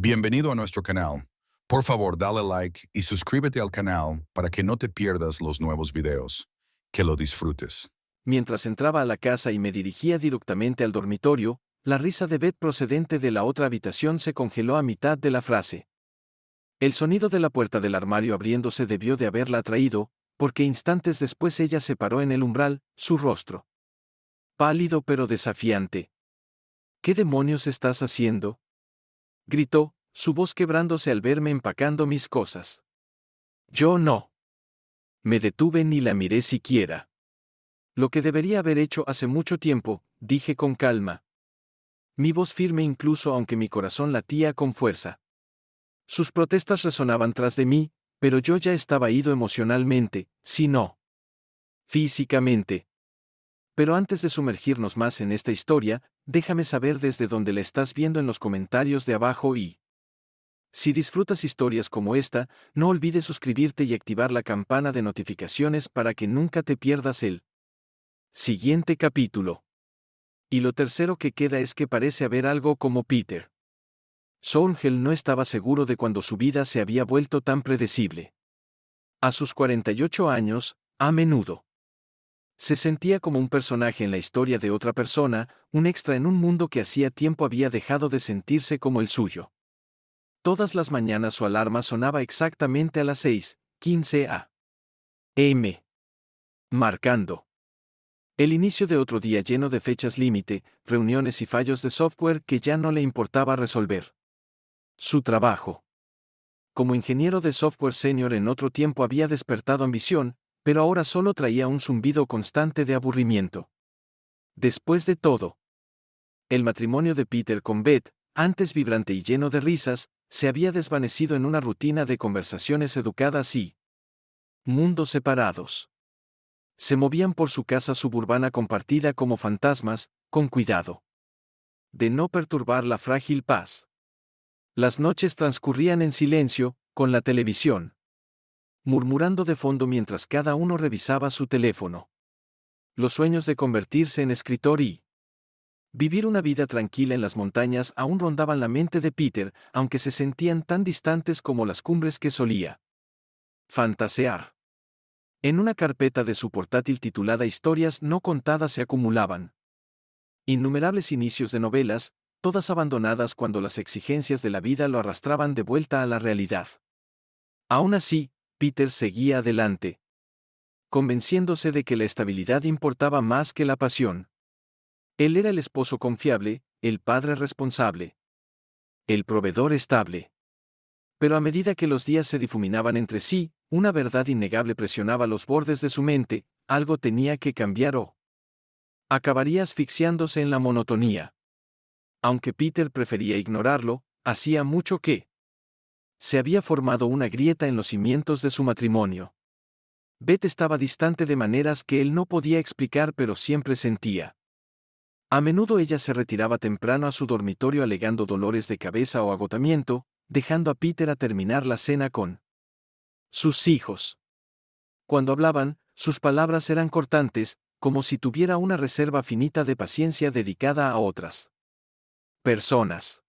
Bienvenido a nuestro canal. Por favor, dale like y suscríbete al canal para que no te pierdas los nuevos videos. Que lo disfrutes. Mientras entraba a la casa y me dirigía directamente al dormitorio, la risa de Beth procedente de la otra habitación se congeló a mitad de la frase. El sonido de la puerta del armario abriéndose debió de haberla atraído, porque instantes después ella se paró en el umbral, su rostro pálido pero desafiante. ¿Qué demonios estás haciendo?, gritó, su voz quebrándose al verme empacando mis cosas. Yo no. Me detuve ni la miré siquiera. Lo que debería haber hecho hace mucho tiempo, dije con calma. Mi voz firme incluso aunque mi corazón latía con fuerza. Sus protestas resonaban tras de mí, pero yo ya estaba ido emocionalmente, si no físicamente. Pero antes de sumergirnos más en esta historia, déjame saber desde dónde la estás viendo en los comentarios de abajo y... Si disfrutas historias como esta, no olvides suscribirte y activar la campana de notificaciones para que nunca te pierdas el siguiente capítulo. Y lo tercero que queda es que parece haber algo como Peter. Sorgel no estaba seguro de cuando su vida se había vuelto tan predecible. A sus 48 años, a menudo se sentía como un personaje en la historia de otra persona, un extra en un mundo que hacía tiempo había dejado de sentirse como el suyo. Todas las mañanas su alarma sonaba exactamente a las 6:15 a.m., marcando el inicio de otro día lleno de fechas límite, reuniones y fallos de software que ya no le importaba resolver. Su trabajo como ingeniero de software senior en otro tiempo había despertado ambición, pero ahora solo traía un zumbido constante de aburrimiento. Después de todo, el matrimonio de Peter con Beth, antes vibrante y lleno de risas, se había desvanecido en una rutina de conversaciones educadas y mundos separados. Se movían por su casa suburbana compartida como fantasmas, con cuidado de no perturbar la frágil paz. Las noches transcurrían en silencio, con la televisión murmurando de fondo mientras cada uno revisaba su teléfono. Los sueños de convertirse en escritor y vivir una vida tranquila en las montañas aún rondaban la mente de Peter, aunque se sentían tan distantes como las cumbres que solía fantasear. En una carpeta de su portátil titulada Historias no contadas se acumulaban innumerables inicios de novelas, todas abandonadas cuando las exigencias de la vida lo arrastraban de vuelta a la realidad. Aún así, Peter seguía adelante, convenciéndose de que la estabilidad importaba más que la pasión. Él era el esposo confiable, el padre responsable, el proveedor estable. Pero a medida que los días se difuminaban entre sí, una verdad innegable presionaba los bordes de su mente: algo tenía que cambiar o acabaría asfixiándose en la monotonía. Aunque Peter prefería ignorarlo, hacía mucho que se había formado una grieta en los cimientos de su matrimonio. Beth estaba distante de maneras que él no podía explicar pero siempre sentía. A menudo ella se retiraba temprano a su dormitorio alegando dolores de cabeza o agotamiento, dejando a Peter a terminar la cena con sus hijos. Cuando hablaban, sus palabras eran cortantes, como si tuviera una reserva finita de paciencia dedicada a otras personas.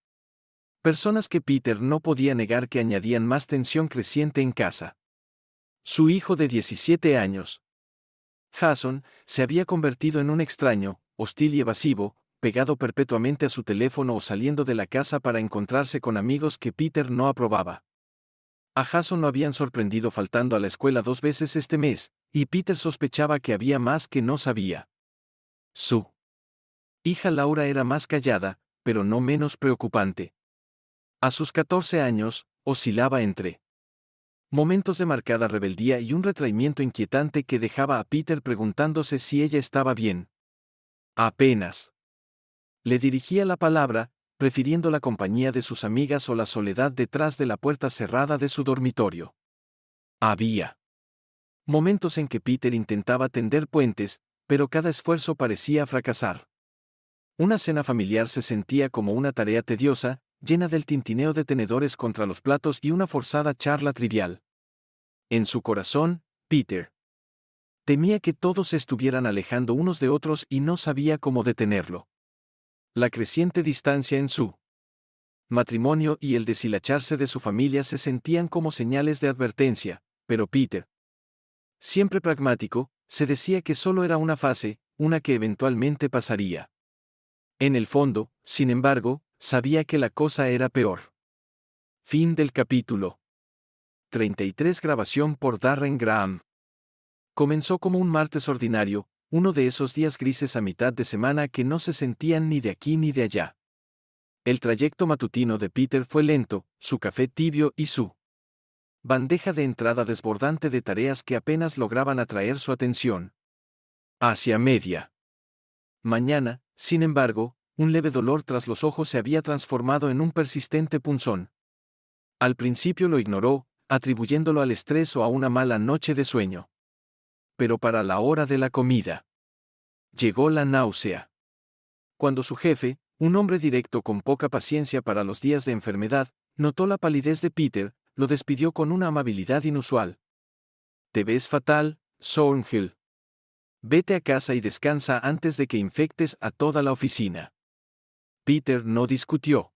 Personas que Peter no podía negar que añadían más tensión creciente en casa. Su hijo de 17 años, Jason, se había convertido en un extraño, hostil y evasivo, pegado perpetuamente a su teléfono o saliendo de la casa para encontrarse con amigos que Peter no aprobaba. A Jason lo habían sorprendido faltando a la escuela 2 veces este mes, y Peter sospechaba que había más que no sabía. Su hija Laura era más callada, pero no menos preocupante. A sus 14 años, oscilaba entre momentos de marcada rebeldía y un retraimiento inquietante que dejaba a Peter preguntándose si ella estaba bien. Apenas le dirigía la palabra, prefiriendo la compañía de sus amigas o la soledad detrás de la puerta cerrada de su dormitorio. Había momentos en que Peter intentaba tender puentes, pero cada esfuerzo parecía fracasar. Una cena familiar se sentía como una tarea tediosa, llena del tintineo de tenedores contra los platos y una forzada charla trivial. En su corazón, Peter temía que todos se estuvieran alejando unos de otros y no sabía cómo detenerlo. La creciente distancia en su matrimonio y el deshilacharse de su familia se sentían como señales de advertencia, pero Peter, siempre pragmático, se decía que solo era una fase, una que eventualmente pasaría. En el fondo, sin embargo, sabía que la cosa era peor. Fin del capítulo 33. Grabación por Darren Graham. Comenzó como un martes ordinario, uno de esos días grises a mitad de semana que no se sentían ni de aquí ni de allá. El trayecto matutino de Peter fue lento, su café tibio y su bandeja de entrada desbordante de tareas que apenas lograban atraer su atención. Hacia media mañana, sin embargo, un leve dolor tras los ojos se había transformado en un persistente punzón. Al principio lo ignoró, atribuyéndolo al estrés o a una mala noche de sueño. Pero para la hora de la comida, llegó la náusea. Cuando su jefe, un hombre directo con poca paciencia para los días de enfermedad, notó la palidez de Peter, lo despidió con una amabilidad inusual. «Te ves fatal, Thornhill. Vete a casa y descansa antes de que infectes a toda la oficina». Peter no discutió.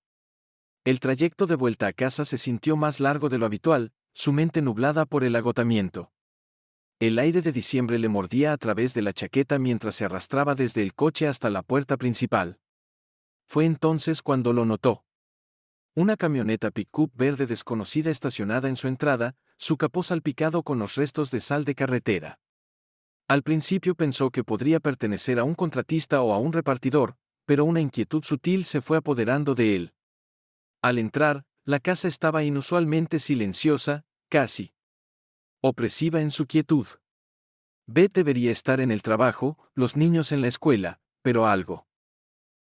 El trayecto de vuelta a casa se sintió más largo de lo habitual, su mente nublada por el agotamiento. El aire de diciembre le mordía a través de la chaqueta mientras se arrastraba desde el coche hasta la puerta principal. Fue entonces cuando lo notó. Una camioneta pick-up verde desconocida estacionada en su entrada, su capó salpicado con los restos de sal de carretera. Al principio pensó que podría pertenecer a un contratista o a un repartidor, pero una inquietud sutil se fue apoderando de él. Al entrar, la casa estaba inusualmente silenciosa, casi opresiva en su quietud. Beth debería estar en el trabajo, los niños en la escuela, pero algo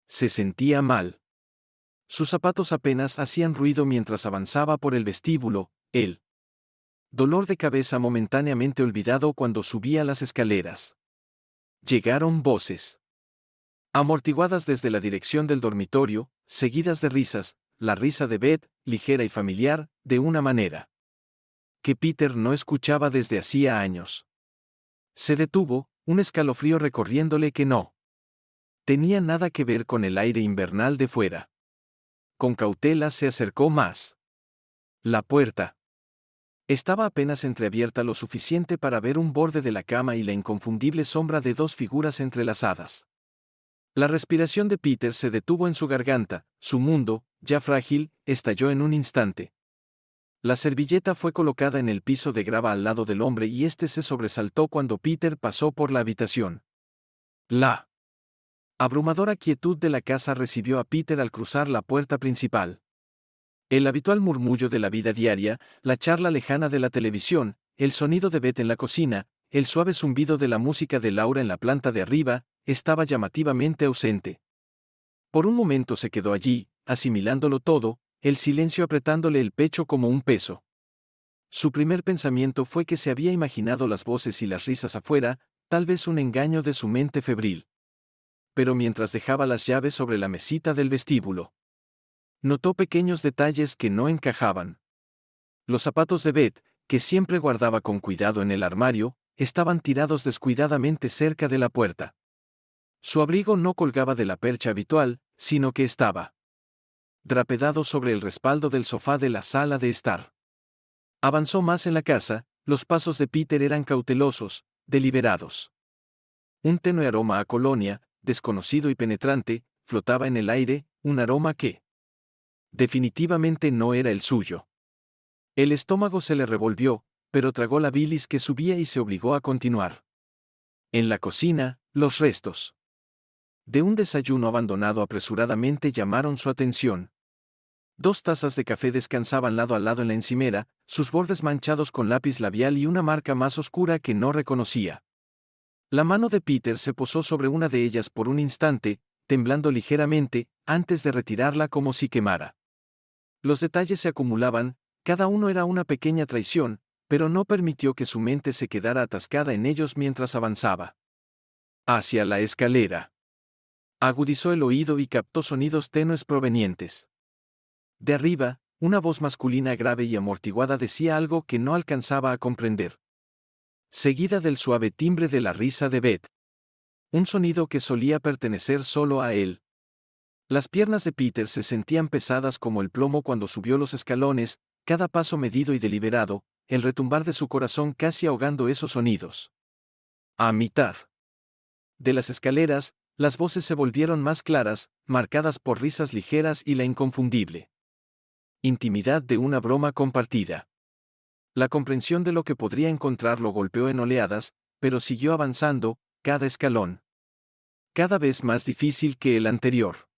se sentía mal. Sus zapatos apenas hacían ruido mientras avanzaba por el vestíbulo, el dolor de cabeza momentáneamente olvidado cuando subía las escaleras. Llegaron voces amortiguadas desde la dirección del dormitorio, seguidas de risas, la risa de Beth, ligera y familiar, de una manera que Peter no escuchaba desde hacía años. Se detuvo, un escalofrío recorriéndole que no tenía nada que ver con el aire invernal de fuera. Con cautela se acercó más. La puerta estaba apenas entreabierta lo suficiente para ver un borde de la cama y la inconfundible sombra de dos figuras entrelazadas. La respiración de Peter se detuvo en su garganta, su mundo, ya frágil, estalló en un instante. La servilleta fue colocada en el piso de grava al lado del hombre y éste se sobresaltó cuando Peter pasó por la habitación. La abrumadora quietud de la casa recibió a Peter al cruzar la puerta principal. El habitual murmullo de la vida diaria, la charla lejana de la televisión, el sonido de Beth en la cocina, el suave zumbido de la música de Laura en la planta de arriba, estaba llamativamente ausente. Por un momento se quedó allí, asimilándolo todo, el silencio apretándole el pecho como un peso. Su primer pensamiento fue que se había imaginado las voces y las risas afuera, tal vez un engaño de su mente febril. Pero mientras dejaba las llaves sobre la mesita del vestíbulo, notó pequeños detalles que no encajaban. Los zapatos de Beth, que siempre guardaba con cuidado en el armario, estaban tirados descuidadamente cerca de la puerta. Su abrigo no colgaba de la percha habitual, sino que estaba drapedado sobre el respaldo del sofá de la sala de estar. Avanzó más en la casa, los pasos de Peter eran cautelosos, deliberados. Un tenue aroma a colonia, desconocido y penetrante, flotaba en el aire, un aroma que definitivamente no era el suyo. El estómago se le revolvió, pero tragó la bilis que subía y se obligó a continuar. En la cocina, los restos de un desayuno abandonado apresuradamente llamaron su atención. 2 tazas de café descansaban lado a lado en la encimera, sus bordes manchados con lápiz labial y una marca más oscura que no reconocía. La mano de Peter se posó sobre una de ellas por un instante, temblando ligeramente, antes de retirarla como si quemara. Los detalles se acumulaban, cada uno era una pequeña traición, pero no permitió que su mente se quedara atascada en ellos mientras avanzaba hacia la escalera. Agudizó el oído y captó sonidos tenues provenientes de arriba. Una voz masculina grave y amortiguada decía algo que no alcanzaba a comprender, seguida del suave timbre de la risa de Beth. Un sonido que solía pertenecer solo a él. Las piernas de Peter se sentían pesadas como el plomo cuando subió los escalones, cada paso medido y deliberado, el retumbar de su corazón casi ahogando esos sonidos. A mitad de las escaleras, las voces se volvieron más claras, marcadas por risas ligeras y la inconfundible intimidad de una broma compartida. La comprensión de lo que podría encontrar lo golpeó en oleadas, pero siguió avanzando, cada escalón cada vez más difícil que el anterior.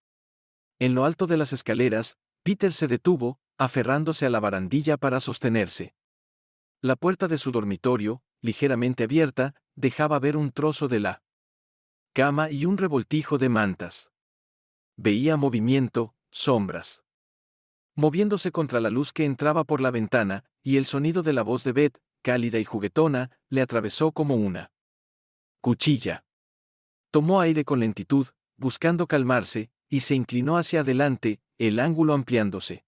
En lo alto de las escaleras, Peter se detuvo, aferrándose a la barandilla para sostenerse. La puerta de su dormitorio, ligeramente abierta, dejaba ver un trozo de la cama y un revoltijo de mantas. Veía movimiento, sombras moviéndose contra la luz que entraba por la ventana, y el sonido de la voz de Beth, cálida y juguetona, le atravesó como una cuchilla. Tomó aire con lentitud, buscando calmarse, y se inclinó hacia adelante, el ángulo ampliándose.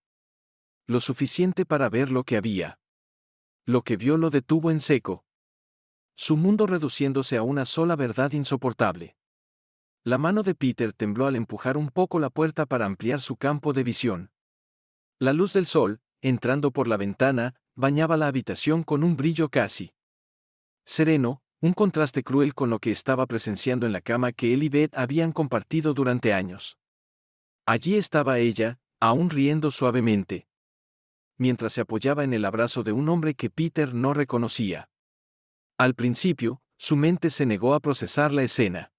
Lo suficiente para ver lo que había. Lo que vio lo detuvo en seco. Su mundo reduciéndose a una sola verdad insoportable. La mano de Peter tembló al empujar un poco la puerta para ampliar su campo de visión. La luz del sol, entrando por la ventana, bañaba la habitación con un brillo casi sereno, un contraste cruel con lo que estaba presenciando en la cama que él y Beth habían compartido durante años. Allí estaba ella, aún riendo suavemente, mientras se apoyaba en el abrazo de un hombre que Peter no reconocía. Al principio, su mente se negó a procesar la escena.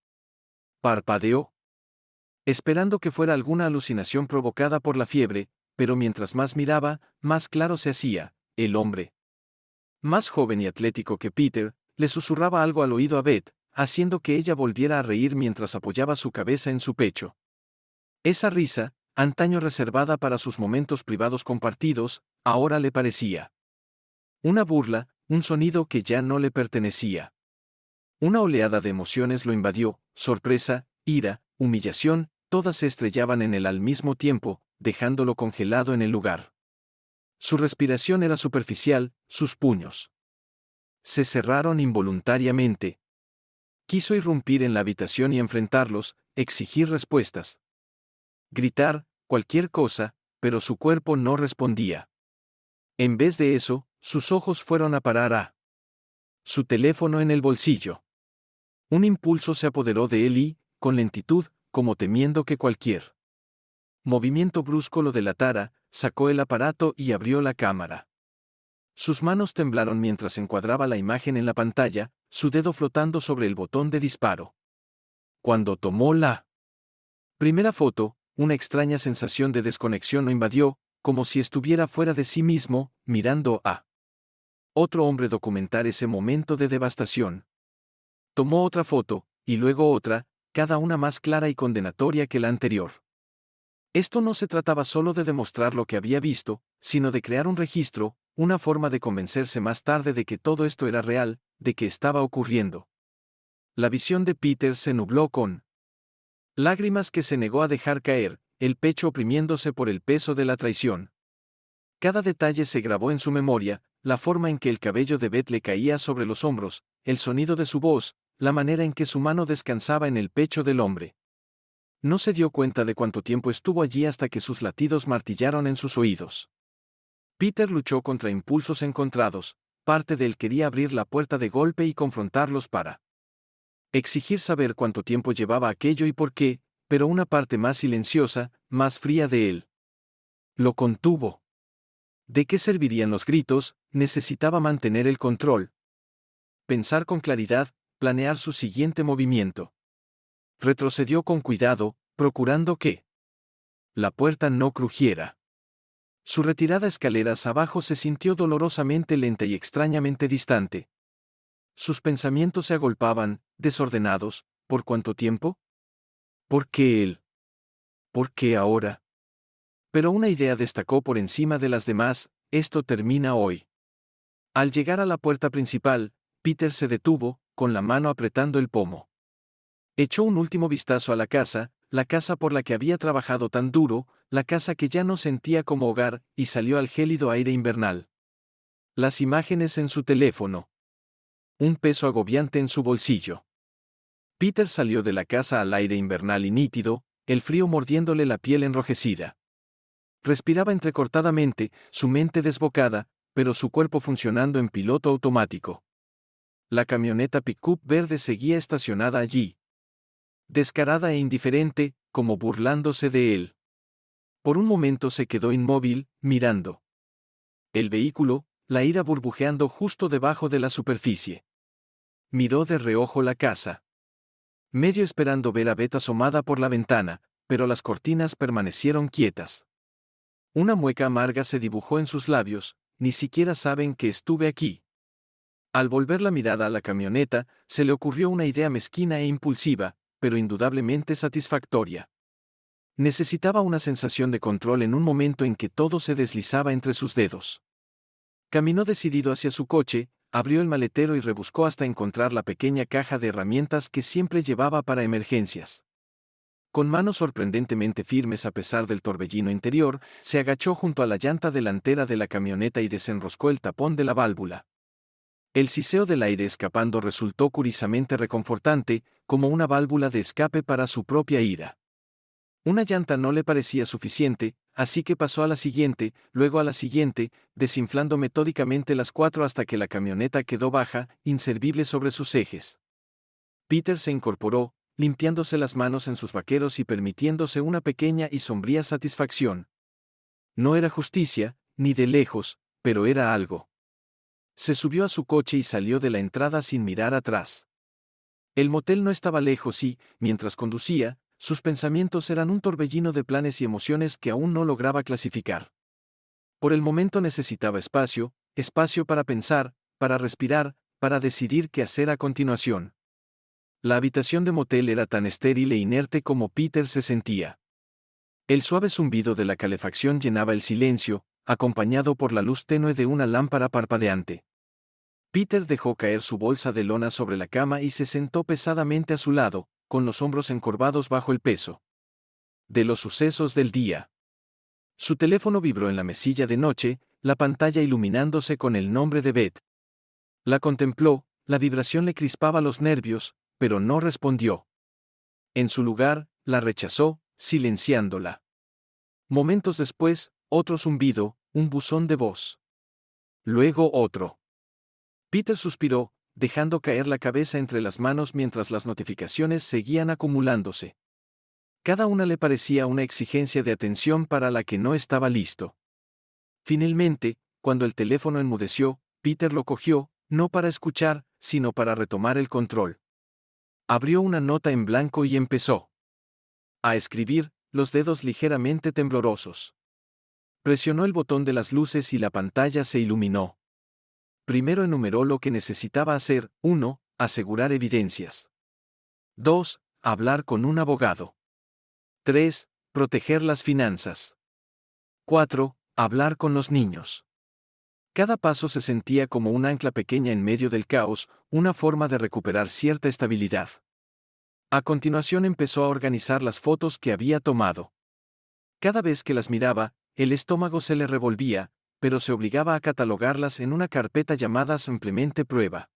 Parpadeó, esperando que fuera alguna alucinación provocada por la fiebre, pero mientras más miraba, más claro se hacía. El hombre, más joven y atlético que Peter, le susurraba algo al oído a Beth, haciendo que ella volviera a reír mientras apoyaba su cabeza en su pecho. Esa risa, antaño reservada para sus momentos privados compartidos, ahora le parecía una burla, un sonido que ya no le pertenecía. Una oleada de emociones lo invadió, sorpresa, ira, humillación, todas se estrellaban en él al mismo tiempo, dejándolo congelado en el lugar. Su respiración era superficial, sus puños se cerraron involuntariamente. Quiso irrumpir en la habitación y enfrentarlos, exigir respuestas. Gritar, cualquier cosa, pero su cuerpo no respondía. En vez de eso, sus ojos fueron a parar a su teléfono en el bolsillo. Un impulso se apoderó de él y, con lentitud, como temiendo que cualquier movimiento brusco lo delatara, sacó el aparato y abrió la cámara. Sus manos temblaron mientras encuadraba la imagen en la pantalla, su dedo flotando sobre el botón de disparo. Cuando tomó la primera foto, una extraña sensación de desconexión lo invadió, como si estuviera fuera de sí mismo, mirando a otro hombre documentar ese momento de devastación. Tomó otra foto, y luego otra, cada una más clara y condenatoria que la anterior. Esto no se trataba solo de demostrar lo que había visto, sino de crear un registro, una forma de convencerse más tarde de que todo esto era real, de que estaba ocurriendo. La visión de Peter se nubló con lágrimas que se negó a dejar caer, el pecho oprimiéndose por el peso de la traición. Cada detalle se grabó en su memoria, la forma en que el cabello de Beth le caía sobre los hombros, el sonido de su voz, la manera en que su mano descansaba en el pecho del hombre. No se dio cuenta de cuánto tiempo estuvo allí hasta que sus latidos martillaron en sus oídos. Peter luchó contra impulsos encontrados, parte de él quería abrir la puerta de golpe y confrontarlos para exigir saber cuánto tiempo llevaba aquello y por qué, pero una parte más silenciosa, más fría de él lo contuvo. ¿De qué servirían los gritos? Necesitaba mantener el control. Pensar con claridad, planear su siguiente movimiento. Retrocedió con cuidado, procurando que la puerta no crujiera. Su retirada escaleras abajo se sintió dolorosamente lenta y extrañamente distante. Sus pensamientos se agolpaban, desordenados. ¿Por cuánto tiempo? ¿Por qué él? ¿Por qué ahora? Pero una idea destacó por encima de las demás: esto termina hoy. Al llegar a la puerta principal, Peter se detuvo, con la mano apretando el pomo. Echó un último vistazo a la casa por la que había trabajado tan duro, la casa que ya no sentía como hogar, y salió al gélido aire invernal. Las imágenes en su teléfono. Un peso agobiante en su bolsillo. Peter salió de la casa al aire invernal y nítido, el frío mordiéndole la piel enrojecida. Respiraba entrecortadamente, su mente desbocada, pero su cuerpo funcionando en piloto automático. La camioneta pick-up verde seguía estacionada allí. Descarada e indiferente, como burlándose de él. Por un momento se quedó inmóvil, mirando el vehículo, la ira burbujeando justo debajo de la superficie. Miró de reojo la casa. Medio esperando ver a Beth asomada por la ventana, pero las cortinas permanecieron quietas. Una mueca amarga se dibujó en sus labios, ni siquiera saben que estuve aquí. Al volver la mirada a la camioneta, se le ocurrió una idea mezquina e impulsiva, pero indudablemente satisfactoria. Necesitaba una sensación de control en un momento en que todo se deslizaba entre sus dedos. Caminó decidido hacia su coche, abrió el maletero y rebuscó hasta encontrar la pequeña caja de herramientas que siempre llevaba para emergencias. Con manos sorprendentemente firmes a pesar del torbellino interior, se agachó junto a la llanta delantera de la camioneta y desenroscó el tapón de la válvula. El siseo del aire escapando resultó curiosamente reconfortante, como una válvula de escape para su propia ira. Una llanta no le parecía suficiente, así que pasó a la siguiente, luego a la siguiente, desinflando metódicamente las 4 hasta que la camioneta quedó baja, inservible sobre sus ejes. Peter se incorporó, limpiándose las manos en sus vaqueros y permitiéndose una pequeña y sombría satisfacción. No era justicia, ni de lejos, pero era algo. Se subió a su coche y salió de la entrada sin mirar atrás. El motel no estaba lejos y, mientras conducía, sus pensamientos eran un torbellino de planes y emociones que aún no lograba clasificar. Por el momento necesitaba espacio, espacio para pensar, para respirar, para decidir qué hacer a continuación. La habitación de motel era tan estéril e inerte como Peter se sentía. El suave zumbido de la calefacción llenaba el silencio, acompañado por la luz tenue de una lámpara parpadeante. Peter dejó caer su bolsa de lona sobre la cama y se sentó pesadamente a su lado, con los hombros encorvados bajo el peso de los sucesos del día. Su teléfono vibró en la mesilla de noche, la pantalla iluminándose con el nombre de Beth. La contempló, la vibración le crispaba los nervios, pero no respondió. En su lugar, la rechazó, silenciándola. Momentos después, otro zumbido, un buzón de voz. Luego otro. Peter suspiró, dejando caer la cabeza entre las manos mientras las notificaciones seguían acumulándose. Cada una le parecía una exigencia de atención para la que no estaba listo. Finalmente, cuando el teléfono enmudeció, Peter lo cogió, no para escuchar, sino para retomar el control. Abrió una nota en blanco y empezó a escribir, los dedos ligeramente temblorosos. Presionó el botón de las luces y la pantalla se iluminó. Primero enumeró lo que necesitaba hacer: 1. Asegurar evidencias. 2. Hablar con un abogado. 3. Proteger las finanzas. 4. Hablar con los niños. Cada paso se sentía como un ancla pequeña en medio del caos, una forma de recuperar cierta estabilidad. A continuación empezó a organizar las fotos que había tomado. Cada vez que las miraba, el estómago se le revolvía, pero se obligaba a catalogarlas en una carpeta llamada simplemente prueba.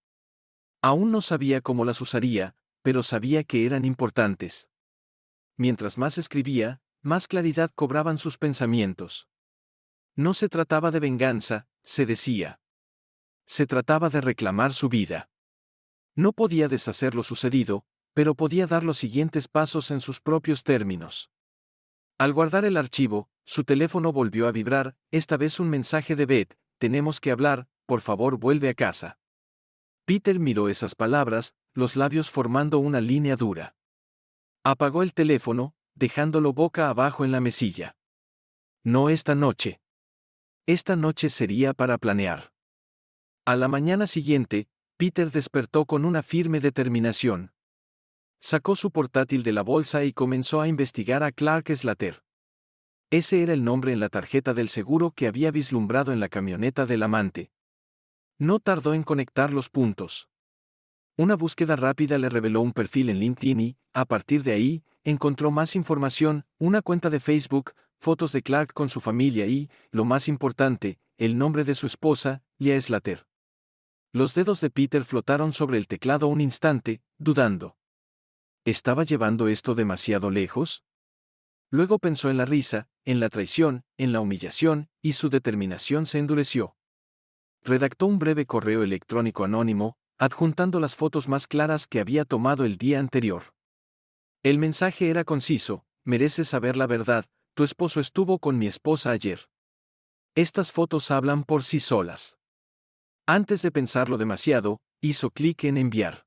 Aún no sabía cómo las usaría, pero sabía que eran importantes. Mientras más escribía, más claridad cobraban sus pensamientos. No se trataba de venganza, se decía. Se trataba de reclamar su vida. No podía deshacer lo sucedido, pero podía dar los siguientes pasos en sus propios términos. Al guardar el archivo, su teléfono volvió a vibrar, esta vez un mensaje de Beth: tenemos que hablar, por favor vuelve a casa. Peter miró esas palabras, los labios formando una línea dura. Apagó el teléfono, dejándolo boca abajo en la mesilla. No esta noche. Esta noche sería para planear. A la mañana siguiente, Peter despertó con una firme determinación. Sacó su portátil de la bolsa y comenzó a investigar a Clark Slater. Ese era el nombre en la tarjeta del seguro que había vislumbrado en la camioneta del amante. No tardó en conectar los puntos. Una búsqueda rápida le reveló un perfil en LinkedIn y, a partir de ahí, encontró más información, una cuenta de Facebook, fotos de Clark con su familia y, lo más importante, el nombre de su esposa, Leah Slater. Los dedos de Peter flotaron sobre el teclado un instante, dudando. ¿Estaba llevando esto demasiado lejos? Luego pensó en la risa, en la traición, en la humillación, y su determinación se endureció. Redactó un breve correo electrónico anónimo, adjuntando las fotos más claras que había tomado el día anterior. El mensaje era conciso: mereces saber la verdad, tu esposo estuvo con mi esposa ayer. Estas fotos hablan por sí solas. Antes de pensarlo demasiado, hizo clic en enviar.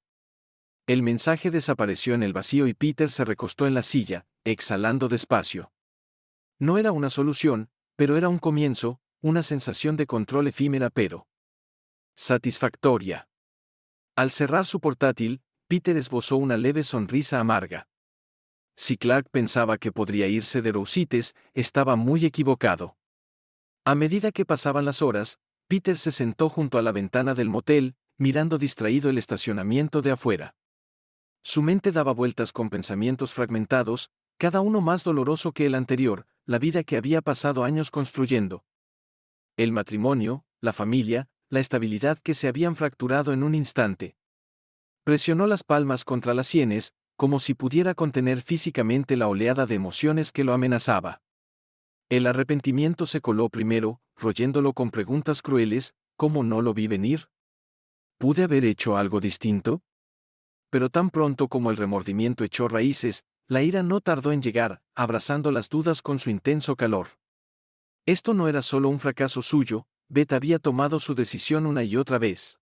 El mensaje desapareció en el vacío y Peter se recostó en la silla, exhalando despacio. No era una solución, pero era un comienzo, una sensación de control efímera pero satisfactoria. Al cerrar su portátil, Peter esbozó una leve sonrisa amarga. Si Clark pensaba que podría irse de Rosites, estaba muy equivocado. A medida que pasaban las horas, Peter se sentó junto a la ventana del motel, mirando distraído el estacionamiento de afuera. Su mente daba vueltas con pensamientos fragmentados, cada uno más doloroso que el anterior, la vida que había pasado años construyendo. El matrimonio, la familia, la estabilidad que se habían fracturado en un instante. Presionó las palmas contra las sienes, como si pudiera contener físicamente la oleada de emociones que lo amenazaba. El arrepentimiento se coló primero, royéndolo con preguntas crueles: ¿cómo no lo vi venir? ¿Pude haber hecho algo distinto? Pero tan pronto como el remordimiento echó raíces, la ira no tardó en llegar, abrazando las dudas con su intenso calor. Esto no era solo un fracaso suyo, Beth había tomado su decisión una y otra vez.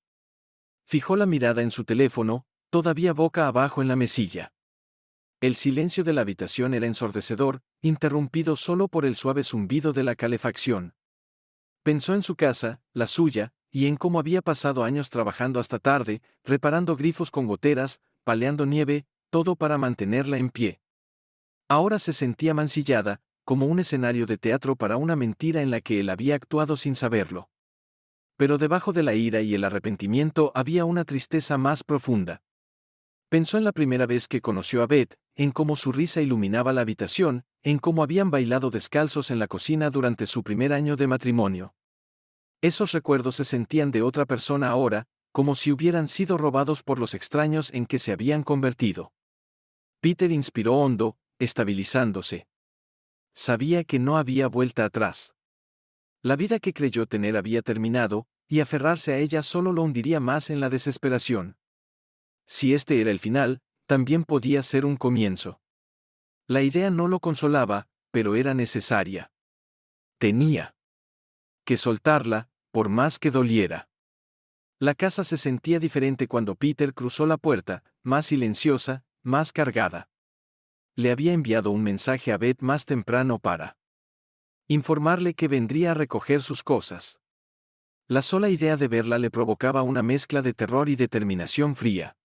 Fijó la mirada en su teléfono, todavía boca abajo en la mesilla. El silencio de la habitación era ensordecedor, interrumpido solo por el suave zumbido de la calefacción. Pensó en su casa, la suya, y en cómo había pasado años trabajando hasta tarde, reparando grifos con goteras, paleando nieve, todo para mantenerla en pie. Ahora se sentía mancillada, como un escenario de teatro para una mentira en la que él había actuado sin saberlo. Pero debajo de la ira y el arrepentimiento había una tristeza más profunda. Pensó en la primera vez que conoció a Beth, en cómo su risa iluminaba la habitación, en cómo habían bailado descalzos en la cocina durante su primer año de matrimonio. Esos recuerdos se sentían de otra persona ahora, como si hubieran sido robados por los extraños en que se habían convertido. Peter inspiró hondo, estabilizándose. Sabía que no había vuelta atrás. La vida que creyó tener había terminado, y aferrarse a ella solo lo hundiría más en la desesperación. Si este era el final, también podía ser un comienzo. La idea no lo consolaba, pero era necesaria. Tenía que soltarla, por más que doliera. La casa se sentía diferente cuando Peter cruzó la puerta, más silenciosa, más cargada. Le había enviado un mensaje a Beth más temprano para informarle que vendría a recoger sus cosas. La sola idea de verla le provocaba una mezcla de terror y determinación fría.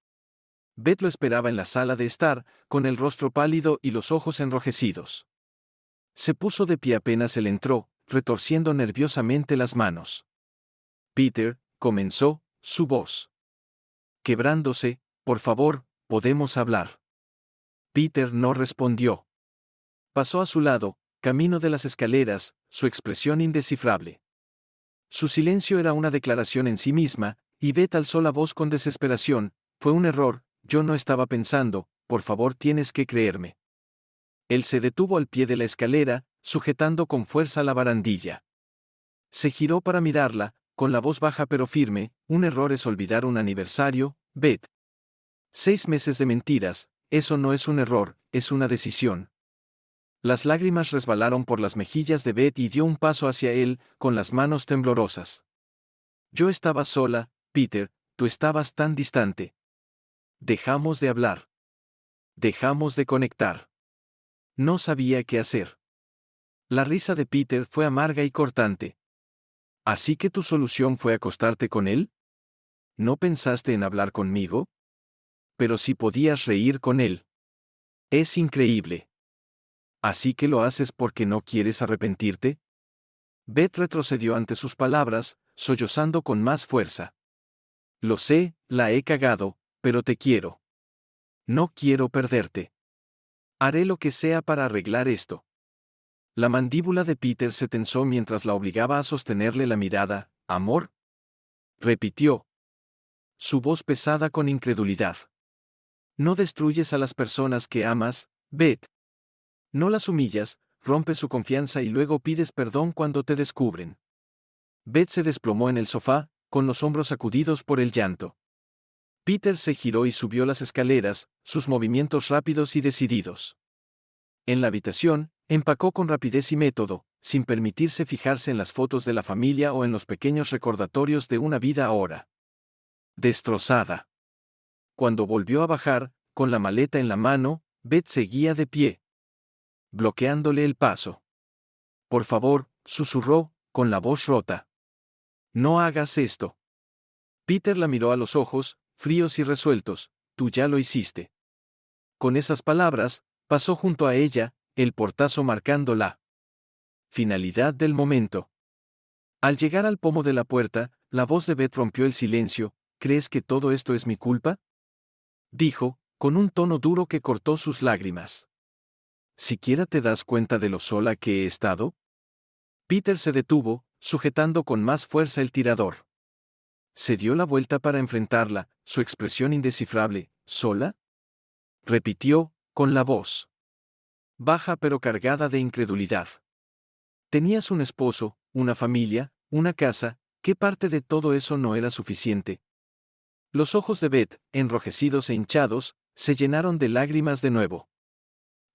Beth lo esperaba en la sala de estar, con el rostro pálido y los ojos enrojecidos. Se puso de pie apenas él entró, retorciendo nerviosamente las manos. Peter, comenzó, su voz quebrándose: por favor, ¿podemos hablar? Peter no respondió. Pasó a su lado, camino de las escaleras, su expresión indescifrable. Su silencio era una declaración en sí misma, y Beth alzó la voz con desesperación: fue un error, yo no estaba pensando, por favor tienes que creerme. Él se detuvo al pie de la escalera, sujetando con fuerza la barandilla. Se giró para mirarla, con la voz baja pero firme: un error es olvidar un aniversario, Beth. 6 meses de mentiras, eso no es un error, es una decisión. Las lágrimas resbalaron por las mejillas de Beth y dio un paso hacia él, con las manos temblorosas. Yo estaba sola, Peter, tú estabas tan distante. Dejamos de hablar. Dejamos de conectar. No sabía qué hacer. La risa de Peter fue amarga y cortante. ¿Así que tu solución fue acostarte con él? ¿No pensaste en hablar conmigo? Pero si podías reír con él. Es increíble. ¿Así que lo haces porque no quieres arrepentirte? Beth retrocedió ante sus palabras, sollozando con más fuerza. Lo sé, la he cagado, pero te quiero. No quiero perderte. Haré lo que sea para arreglar esto. La mandíbula de Peter se tensó mientras la obligaba a sostenerle la mirada. ¿Amor? Repitió. Su voz pesada con incredulidad. No destruyes a las personas que amas, Beth. No las humillas, rompes su confianza y luego pides perdón cuando te descubren. Beth se desplomó en el sofá, con los hombros sacudidos por el llanto. Peter se giró y subió las escaleras, sus movimientos rápidos y decididos. En la habitación, empacó con rapidez y método, sin permitirse fijarse en las fotos de la familia o en los pequeños recordatorios de una vida ahora destrozada. Cuando volvió a bajar, con la maleta en la mano, Beth seguía de pie, bloqueándole el paso. «Por favor», susurró, con la voz rota. «No hagas esto». Peter la miró a los ojos, fríos y resueltos. «Tú ya lo hiciste». Con esas palabras, pasó junto a ella, el portazo marcando la finalidad del momento. Al llegar al pomo de la puerta, la voz de Beth rompió el silencio. «¿Crees que todo esto es mi culpa?», dijo, con un tono duro que cortó sus lágrimas. «¿Siquiera te das cuenta de lo sola que he estado?». Peter se detuvo, sujetando con más fuerza el tirador. Se dio la vuelta para enfrentarla, su expresión indescifrable. «¿Sola?», repitió, con la voz baja pero cargada de incredulidad. «Tenías un esposo, una familia, una casa. ¿Qué parte de todo eso no era suficiente?». Los ojos de Beth, enrojecidos e hinchados, se llenaron de lágrimas de nuevo.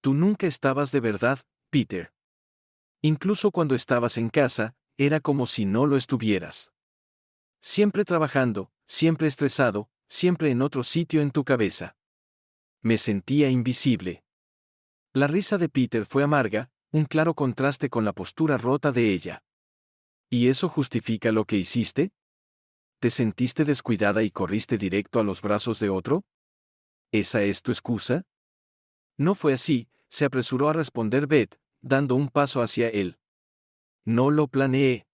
«Tú nunca estabas de verdad, Peter. Incluso cuando estabas en casa, era como si no lo estuvieras. Siempre trabajando, siempre estresado, siempre en otro sitio en tu cabeza. Me sentía invisible». La risa de Peter fue amarga, un claro contraste con la postura rota de ella. «¿Y eso justifica lo que hiciste? ¿Te sentiste descuidada y corriste directo a los brazos de otro? ¿Esa es tu excusa?». «No fue así», se apresuró a responder Beth, dando un paso hacia él. «No lo planeé.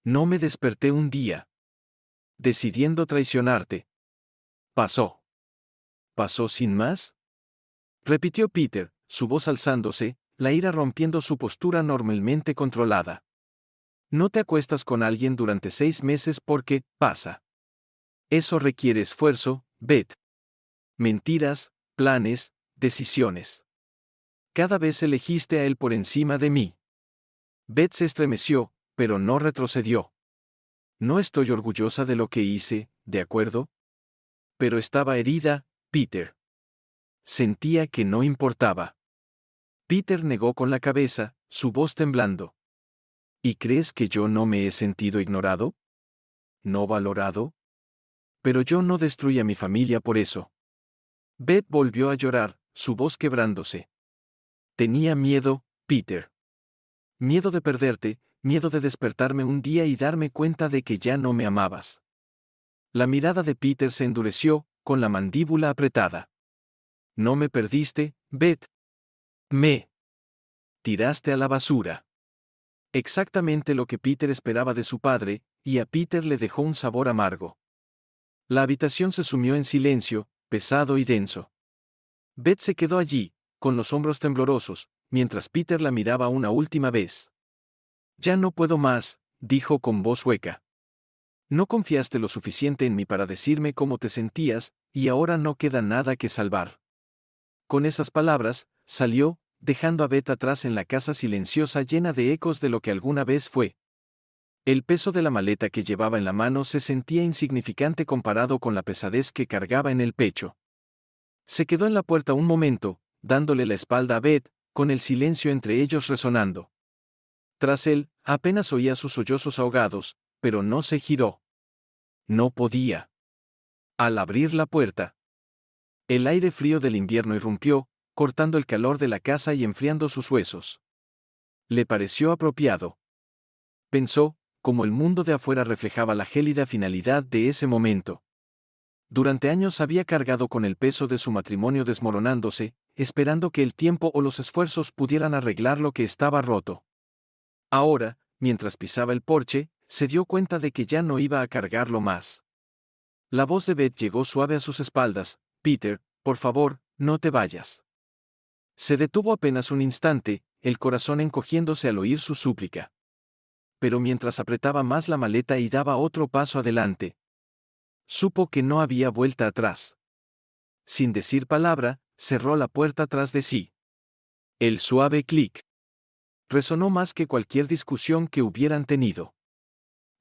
No me desperté un día decidiendo traicionarte. Pasó». «¿Pasó sin más?», repitió Peter, su voz alzándose, la ira rompiendo su postura normalmente controlada. «No te acuestas con alguien durante 6 meses porque pasa. Eso requiere esfuerzo, Beth. Mentiras, planes, decisiones. Cada vez elegiste a él por encima de mí». Beth se estremeció, pero no retrocedió. «No estoy orgullosa de lo que hice, ¿de acuerdo? Pero estaba herida, Peter. Sentía que no importaba». Peter negó con la cabeza, su voz temblando. «¿Y crees que yo no me he sentido ignorado? ¿No valorado? Pero yo no destruí a mi familia por eso». Beth volvió a llorar, su voz quebrándose. «Tenía miedo, Peter. Miedo de perderte, miedo de despertarme un día y darme cuenta de que ya no me amabas». La mirada de Peter se endureció, con la mandíbula apretada. «No me perdiste, Beth. Me tiraste a la basura». Exactamente lo que Peter esperaba de su padre, y a Peter le dejó un sabor amargo. La habitación se sumió en silencio, pesado y denso. Beth se quedó allí, con los hombros temblorosos, mientras Peter la miraba una última vez. «Ya no puedo más», dijo con voz hueca. «No confiaste lo suficiente en mí para decirme cómo te sentías, y ahora no queda nada que salvar». Con esas palabras, salió, dejando a Beth atrás en la casa silenciosa llena de ecos de lo que alguna vez fue. El peso de la maleta que llevaba en la mano se sentía insignificante comparado con la pesadez que cargaba en el pecho. Se quedó en la puerta un momento, dándole la espalda a Beth, con el silencio entre ellos resonando. Tras él, apenas oía sus sollozos ahogados, pero no se giró. No podía. Al abrir la puerta, el aire frío del invierno irrumpió, cortando el calor de la casa y enfriando sus huesos. Le pareció apropiado. Pensó, como el mundo de afuera reflejaba la gélida finalidad de ese momento. Durante años había cargado con el peso de su matrimonio desmoronándose, esperando que el tiempo o los esfuerzos pudieran arreglar lo que estaba roto. Ahora, mientras pisaba el porche, se dio cuenta de que ya no iba a cargarlo más. La voz de Beth llegó suave a sus espaldas. «Peter, por favor, no te vayas». Se detuvo apenas un instante, el corazón encogiéndose al oír su súplica. Pero mientras apretaba más la maleta y daba otro paso adelante, supo que no había vuelta atrás. Sin decir palabra, cerró la puerta tras de sí. El suave clic resonó más que cualquier discusión que hubieran tenido.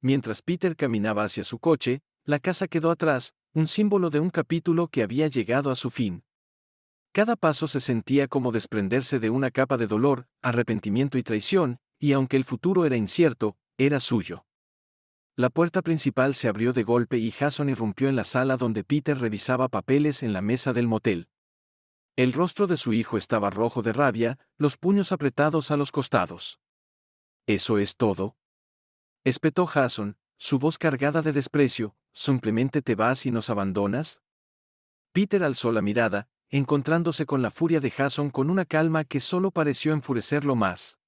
Mientras Peter caminaba hacia su coche, la casa quedó atrás, un símbolo de un capítulo que había llegado a su fin. Cada paso se sentía como desprenderse de una capa de dolor, arrepentimiento y traición, y aunque el futuro era incierto, era suyo. La puerta principal se abrió de golpe y Jason irrumpió en la sala donde Peter revisaba papeles en la mesa del motel. El rostro de su hijo estaba rojo de rabia, los puños apretados a los costados. ¿Eso es todo?, espetó Jason, su voz cargada de desprecio. ¿Simplemente te vas y nos abandonas? Peter alzó la mirada, encontrándose con la furia de Jason con una calma que solo pareció enfurecerlo más.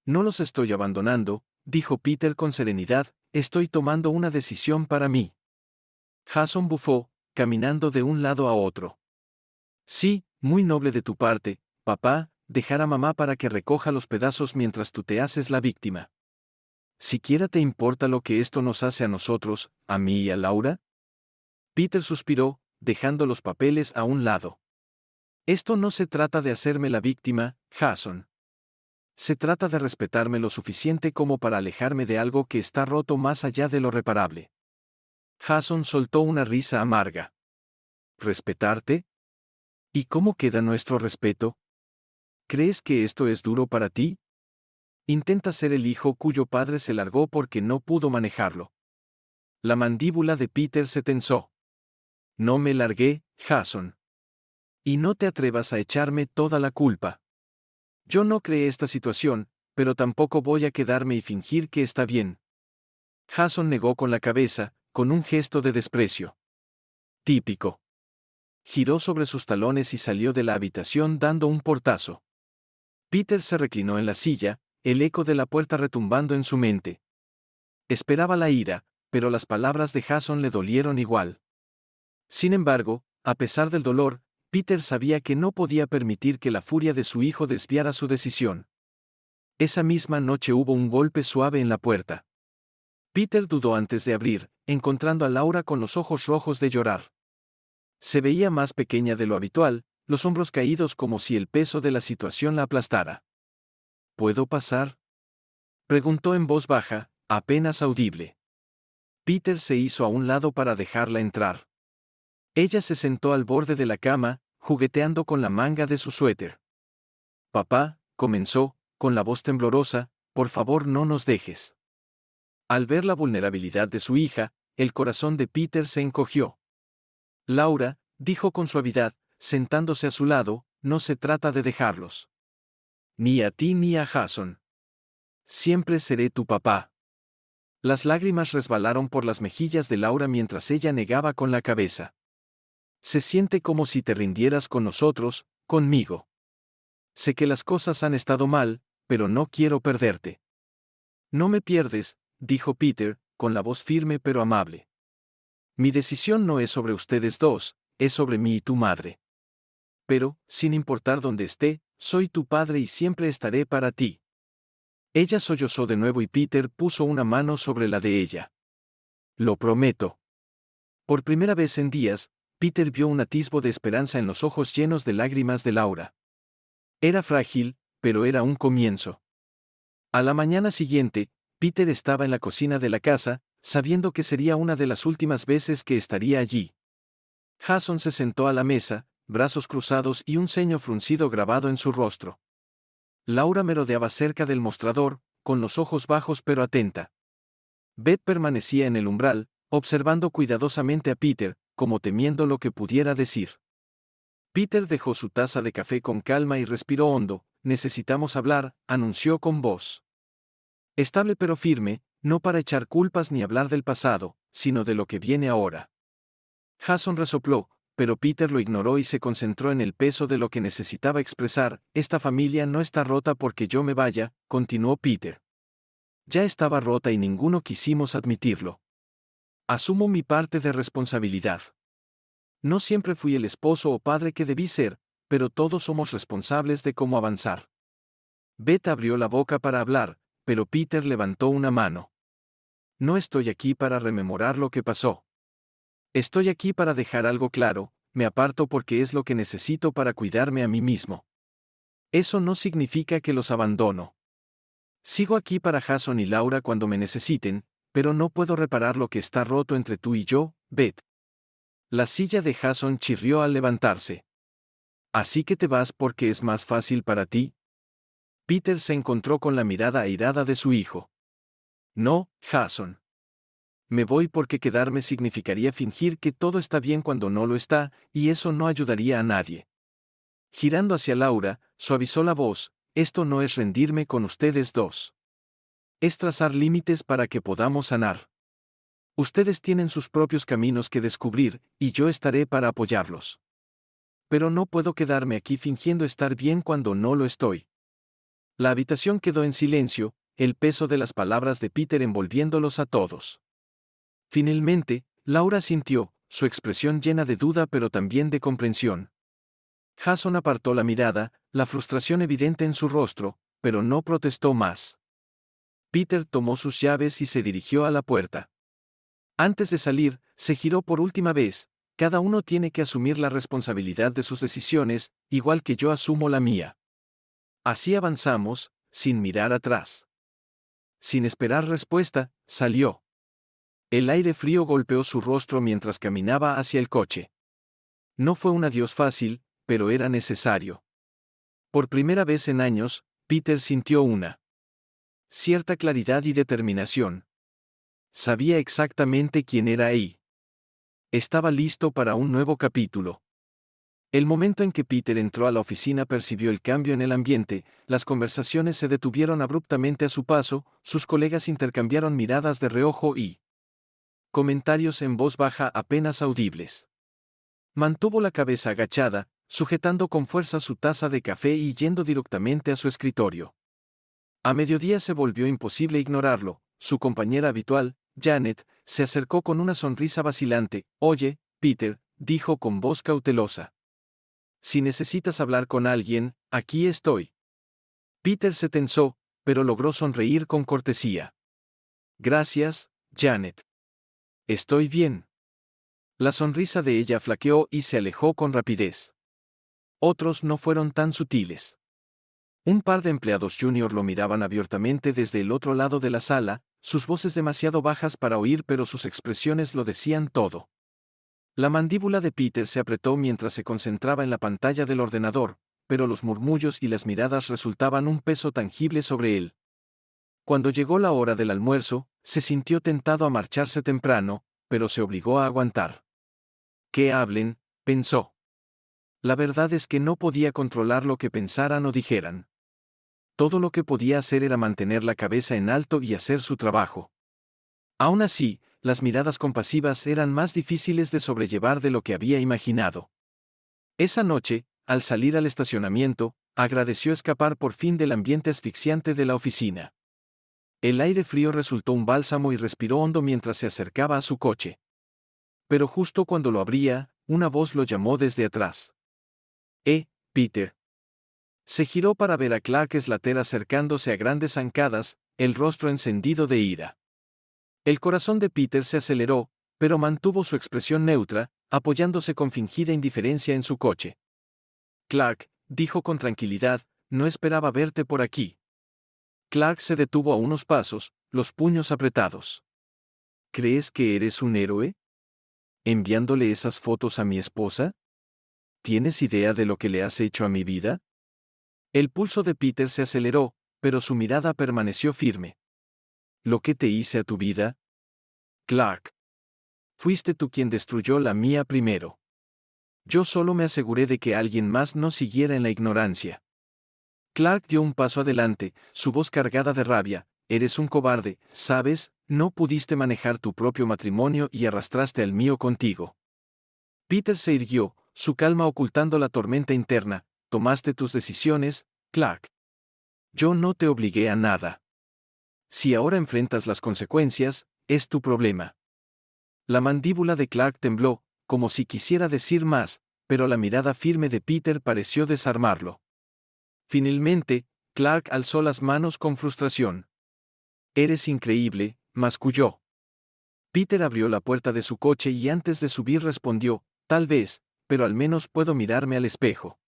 No los estoy abandonando, dijo Peter con serenidad, estoy tomando una decisión para mí. Jason bufó, caminando de un lado a otro. Sí, muy noble de tu parte, papá, dejar a mamá para que recoja los pedazos mientras tú te haces la víctima. ¿Siquiera te importa lo que esto nos hace a nosotros, a mí y a Laura? Peter suspiró, dejando los papeles a un lado. Esto no se trata de hacerme la víctima, Jason. Se trata de respetarme lo suficiente como para alejarme de algo que está roto más allá de lo reparable. Jason soltó una risa amarga. ¿Respetarte? ¿Y cómo queda nuestro respeto? ¿Crees que esto es duro para ti? Intenta ser el hijo cuyo padre se largó porque no pudo manejarlo. La mandíbula de Peter se tensó. No me largué, Jason. Y no te atrevas a echarme toda la culpa. Yo no creé esta situación, pero tampoco voy a quedarme y fingir que está bien. Jason negó con la cabeza, con un gesto de desprecio. Típico. Giró sobre sus talones y salió de la habitación dando un portazo. Peter se reclinó en la silla, el eco de la puerta retumbando en su mente. Esperaba la ira, pero las palabras de Jason le dolieron igual. Sin embargo, a pesar del dolor, Peter sabía que no podía permitir que la furia de su hijo desviara su decisión. Esa misma noche hubo un golpe suave en la puerta. Peter dudó antes de abrir, encontrando a Laura con los ojos rojos de llorar. Se veía más pequeña de lo habitual, los hombros caídos como si el peso de la situación la aplastara. ¿Puedo pasar?, preguntó en voz baja, apenas audible. Peter se hizo a un lado para dejarla entrar. Ella se sentó al borde de la cama, jugueteando con la manga de su suéter. Papá, comenzó, con la voz temblorosa, por favor no nos dejes. Al ver la vulnerabilidad de su hija, el corazón de Peter se encogió. Laura, dijo con suavidad, sentándose a su lado, no se trata de dejarlos. Ni a ti ni a Jason. Siempre seré tu papá. Las lágrimas resbalaron por las mejillas de Laura mientras ella negaba con la cabeza. Se siente como si te rindieras con nosotros, conmigo. Sé que las cosas han estado mal, pero no quiero perderte. No me pierdes, dijo Peter, con la voz firme pero amable. Mi decisión no es sobre ustedes dos, es sobre mí y tu madre. Pero, sin importar dónde esté, soy tu padre y siempre estaré para ti. Ella sollozó de nuevo y Peter puso una mano sobre la de ella. Lo prometo. Por primera vez en días, Peter vio un atisbo de esperanza en los ojos llenos de lágrimas de Laura. Era frágil, pero era un comienzo. A la mañana siguiente, Peter estaba en la cocina de la casa, sabiendo que sería una de las últimas veces que estaría allí. Jason se sentó a la mesa, brazos cruzados y un ceño fruncido grabado en su rostro. Laura merodeaba cerca del mostrador, con los ojos bajos pero atenta. Beth permanecía en el umbral, observando cuidadosamente a Peter, como temiendo lo que pudiera decir. Peter dejó su taza de café con calma y respiró hondo. Necesitamos hablar, anunció con voz estable pero firme, no para echar culpas ni hablar del pasado, sino de lo que viene ahora. Jason resopló, pero Peter lo ignoró y se concentró en el peso de lo que necesitaba expresar. Esta familia no está rota porque yo me vaya, continuó Peter. Ya estaba rota y ninguno quisimos admitirlo. Asumo mi parte de responsabilidad. No siempre fui el esposo o padre que debí ser, pero todos somos responsables de cómo avanzar. Beth abrió la boca para hablar, pero Peter levantó una mano. No estoy aquí para rememorar lo que pasó. Estoy aquí para dejar algo claro, me aparto porque es lo que necesito para cuidarme a mí mismo. Eso no significa que los abandono. Sigo aquí para Jason y Laura cuando me necesiten, pero no puedo reparar lo que está roto entre tú y yo, Beth. La silla de Jason chirrió al levantarse. ¿Así que te vas porque es más fácil para ti? Peter se encontró con la mirada airada de su hijo. No, Jason. Me voy porque quedarme significaría fingir que todo está bien cuando no lo está, y eso no ayudaría a nadie. Girando hacia Laura, suavizó la voz: esto no es rendirme con ustedes dos. Es trazar límites para que podamos sanar. Ustedes tienen sus propios caminos que descubrir, y yo estaré para apoyarlos. Pero no puedo quedarme aquí fingiendo estar bien cuando no lo estoy. La habitación quedó en silencio, el peso de las palabras de Peter envolviéndolos a todos. Finalmente, Laura sintió, su expresión llena de duda pero también de comprensión. Jason apartó la mirada, la frustración evidente en su rostro, pero no protestó más. Peter tomó sus llaves y se dirigió a la puerta. Antes de salir, se giró por última vez: cada uno tiene que asumir la responsabilidad de sus decisiones, igual que yo asumo la mía. Así avanzamos, sin mirar atrás. Sin esperar respuesta, salió. El aire frío golpeó su rostro mientras caminaba hacia el coche. No fue un adiós fácil, pero era necesario. Por primera vez en años, Peter sintió una cierta claridad y determinación. Sabía exactamente quién era y estaba listo para un nuevo capítulo. El momento en que Peter entró a la oficina percibió el cambio en el ambiente, las conversaciones se detuvieron abruptamente a su paso, sus colegas intercambiaron miradas de reojo y comentarios en voz baja apenas audibles. Mantuvo la cabeza agachada, sujetando con fuerza su taza de café y yendo directamente a su escritorio. A mediodía se volvió imposible ignorarlo. Su compañera habitual, Janet, se acercó con una sonrisa vacilante. «Oye, Peter», dijo con voz cautelosa. «Si necesitas hablar con alguien, aquí estoy». Peter se tensó, pero logró sonreír con cortesía. «Gracias, Janet. Estoy bien». La sonrisa de ella flaqueó y se alejó con rapidez. Otros no fueron tan sutiles. Un par de empleados junior lo miraban abiertamente desde el otro lado de la sala, sus voces demasiado bajas para oír pero sus expresiones lo decían todo. La mandíbula de Peter se apretó mientras se concentraba en la pantalla del ordenador, pero los murmullos y las miradas resultaban un peso tangible sobre él. Cuando llegó la hora del almuerzo, se sintió tentado a marcharse temprano, pero se obligó a aguantar. «Que hablen», pensó. La verdad es que no podía controlar lo que pensaran o dijeran. Todo lo que podía hacer era mantener la cabeza en alto y hacer su trabajo. Aún así, las miradas compasivas eran más difíciles de sobrellevar de lo que había imaginado. Esa noche, al salir al estacionamiento, agradeció escapar por fin del ambiente asfixiante de la oficina. El aire frío resultó un bálsamo y respiró hondo mientras se acercaba a su coche. Pero justo cuando lo abría, una voz lo llamó desde atrás. Peter». Se giró para ver a Clark Slater acercándose a grandes zancadas, el rostro encendido de ira. El corazón de Peter se aceleró, pero mantuvo su expresión neutra, apoyándose con fingida indiferencia en su coche. «Clark», dijo con tranquilidad, «no esperaba verte por aquí». Clark se detuvo a unos pasos, los puños apretados. «¿Crees que eres un héroe? ¿Enviándole esas fotos a mi esposa? ¿Tienes idea de lo que le has hecho a mi vida?» El pulso de Peter se aceleró, pero su mirada permaneció firme. «¿Lo que te hice a tu vida? Clark. Fuiste tú quien destruyó la mía primero. Yo solo me aseguré de que alguien más no siguiera en la ignorancia». Clark dio un paso adelante, su voz cargada de rabia. «Eres un cobarde, ¿sabes? No pudiste manejar tu propio matrimonio y arrastraste al mío contigo». Peter se irguió, su calma ocultando la tormenta interna. «Tomaste tus decisiones, Clark. Yo no te obligué a nada. Si ahora enfrentas las consecuencias, es tu problema». La mandíbula de Clark tembló, como si quisiera decir más, pero la mirada firme de Peter pareció desarmarlo. Finalmente, Clark alzó las manos con frustración. «Eres increíble», masculló. Peter abrió la puerta de su coche y antes de subir respondió: «Tal vez, pero al menos puedo mirarme al espejo».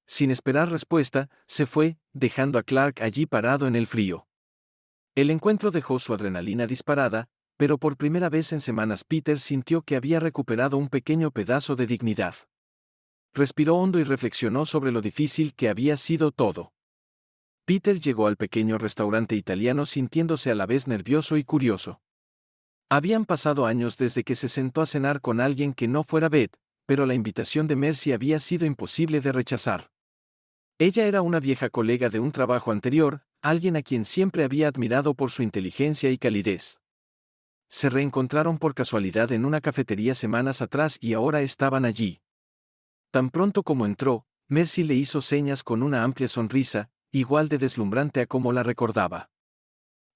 Sin esperar respuesta, se fue, dejando a Clark allí parado en el frío. El encuentro dejó su adrenalina disparada, pero por primera vez en semanas Peter sintió que había recuperado un pequeño pedazo de dignidad. Respiró hondo y reflexionó sobre lo difícil que había sido todo. Peter llegó al pequeño restaurante italiano sintiéndose a la vez nervioso y curioso. Habían pasado años desde que se sentó a cenar con alguien que no fuera Beth, pero la invitación de Mercy había sido imposible de rechazar. Ella era una vieja colega de un trabajo anterior, alguien a quien siempre había admirado por su inteligencia y calidez. Se reencontraron por casualidad en una cafetería semanas atrás y ahora estaban allí. Tan pronto como entró, Mercy le hizo señas con una amplia sonrisa, igual de deslumbrante a como la recordaba.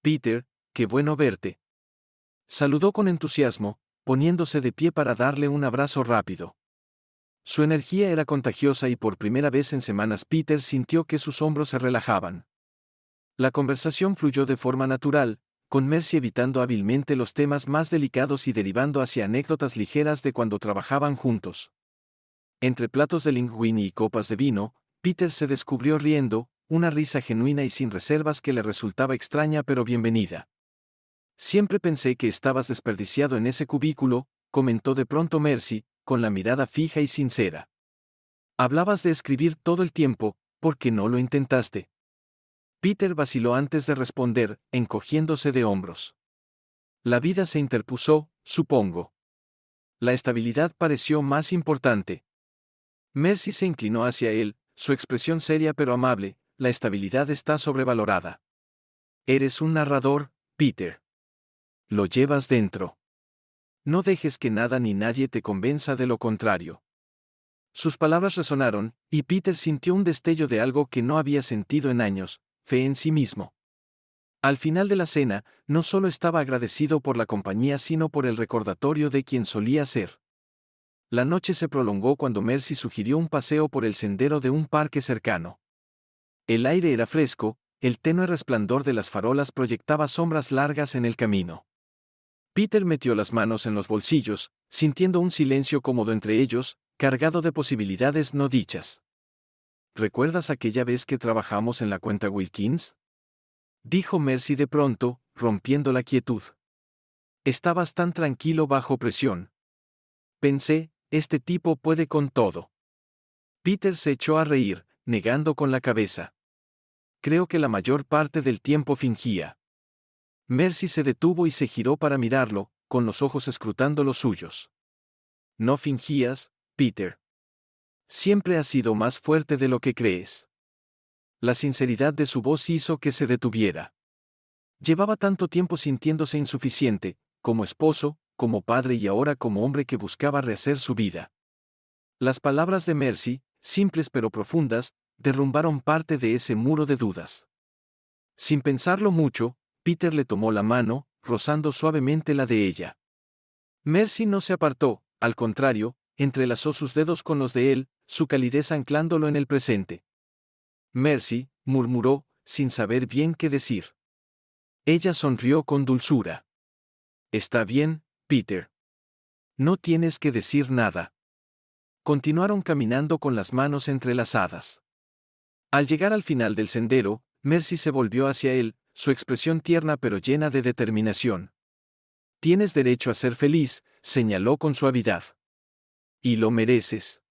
«Peter, qué bueno verte». Saludó con entusiasmo, poniéndose de pie para darle un abrazo rápido. Su energía era contagiosa y por primera vez en semanas Peter sintió que sus hombros se relajaban. La conversación fluyó de forma natural, con Mercy evitando hábilmente los temas más delicados y derivando hacia anécdotas ligeras de cuando trabajaban juntos. Entre platos de linguine y copas de vino, Peter se descubrió riendo, una risa genuina y sin reservas que le resultaba extraña pero bienvenida. «Siempre pensé que estabas desperdiciado en ese cubículo», comentó de pronto Mercy, con la mirada fija y sincera. «Hablabas de escribir todo el tiempo, ¿por qué no lo intentaste?». Peter vaciló antes de responder, encogiéndose de hombros. «La vida se interpuso, supongo». La estabilidad pareció más importante. Mercy se inclinó hacia él, su expresión seria pero amable. «La estabilidad está sobrevalorada. Eres un narrador, Peter. Lo llevas dentro. No dejes que nada ni nadie te convenza de lo contrario». Sus palabras resonaron, y Peter sintió un destello de algo que no había sentido en años: fe en sí mismo. Al final de la cena, no solo estaba agradecido por la compañía sino por el recordatorio de quien solía ser. La noche se prolongó cuando Mercy sugirió un paseo por el sendero de un parque cercano. El aire era fresco, el tenue resplandor de las farolas proyectaba sombras largas en el camino. Peter metió las manos en los bolsillos, sintiendo un silencio cómodo entre ellos, cargado de posibilidades no dichas. «¿Recuerdas aquella vez que trabajamos en la cuenta Wilkins?», dijo Mercy de pronto, rompiendo la quietud. «Estabas tan tranquilo bajo presión. Pensé, este tipo puede con todo». Peter se echó a reír, negando con la cabeza. «Creo que la mayor parte del tiempo fingía». Mercy se detuvo y se giró para mirarlo, con los ojos escrutando los suyos. «No fingías, Peter. Siempre has sido más fuerte de lo que crees». La sinceridad de su voz hizo que se detuviera. Llevaba tanto tiempo sintiéndose insuficiente, como esposo, como padre y ahora como hombre que buscaba rehacer su vida. Las palabras de Mercy, simples pero profundas, derrumbaron parte de ese muro de dudas. Sin pensarlo mucho, Peter le tomó la mano, rozando suavemente la de ella. Mercy no se apartó, al contrario, entrelazó sus dedos con los de él, su calidez anclándolo en el presente. «Mercy», murmuró, sin saber bien qué decir. Ella sonrió con dulzura. «Está bien, Peter. No tienes que decir nada». Continuaron caminando con las manos entrelazadas. Al llegar al final del sendero, Mercy se volvió hacia él, su expresión tierna pero llena de determinación. «Tienes derecho a ser feliz», señaló con suavidad. «Y lo mereces».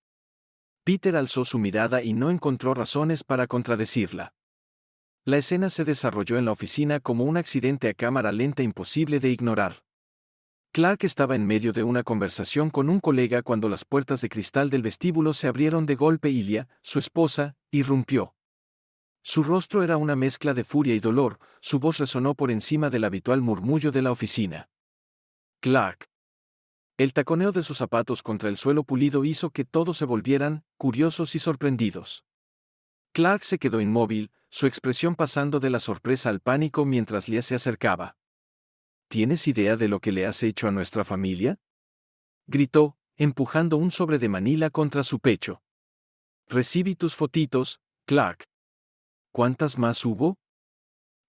Peter alzó su mirada y no encontró razones para contradecirla. La escena se desarrolló en la oficina como un accidente a cámara lenta imposible de ignorar. Clark estaba en medio de una conversación con un colega cuando las puertas de cristal del vestíbulo se abrieron de golpe y Ilia, su esposa, irrumpió. Su rostro era una mezcla de furia y dolor, su voz resonó por encima del habitual murmullo de la oficina. «Clark». El taconeo de sus zapatos contra el suelo pulido hizo que todos se volvieran, curiosos y sorprendidos. Clark se quedó inmóvil, su expresión pasando de la sorpresa al pánico mientras Lia se acercaba. «¿Tienes idea de lo que le has hecho a nuestra familia?», gritó, empujando un sobre de Manila contra su pecho. «Recibí tus fotitos, Clark». «¿Cuántas más hubo?».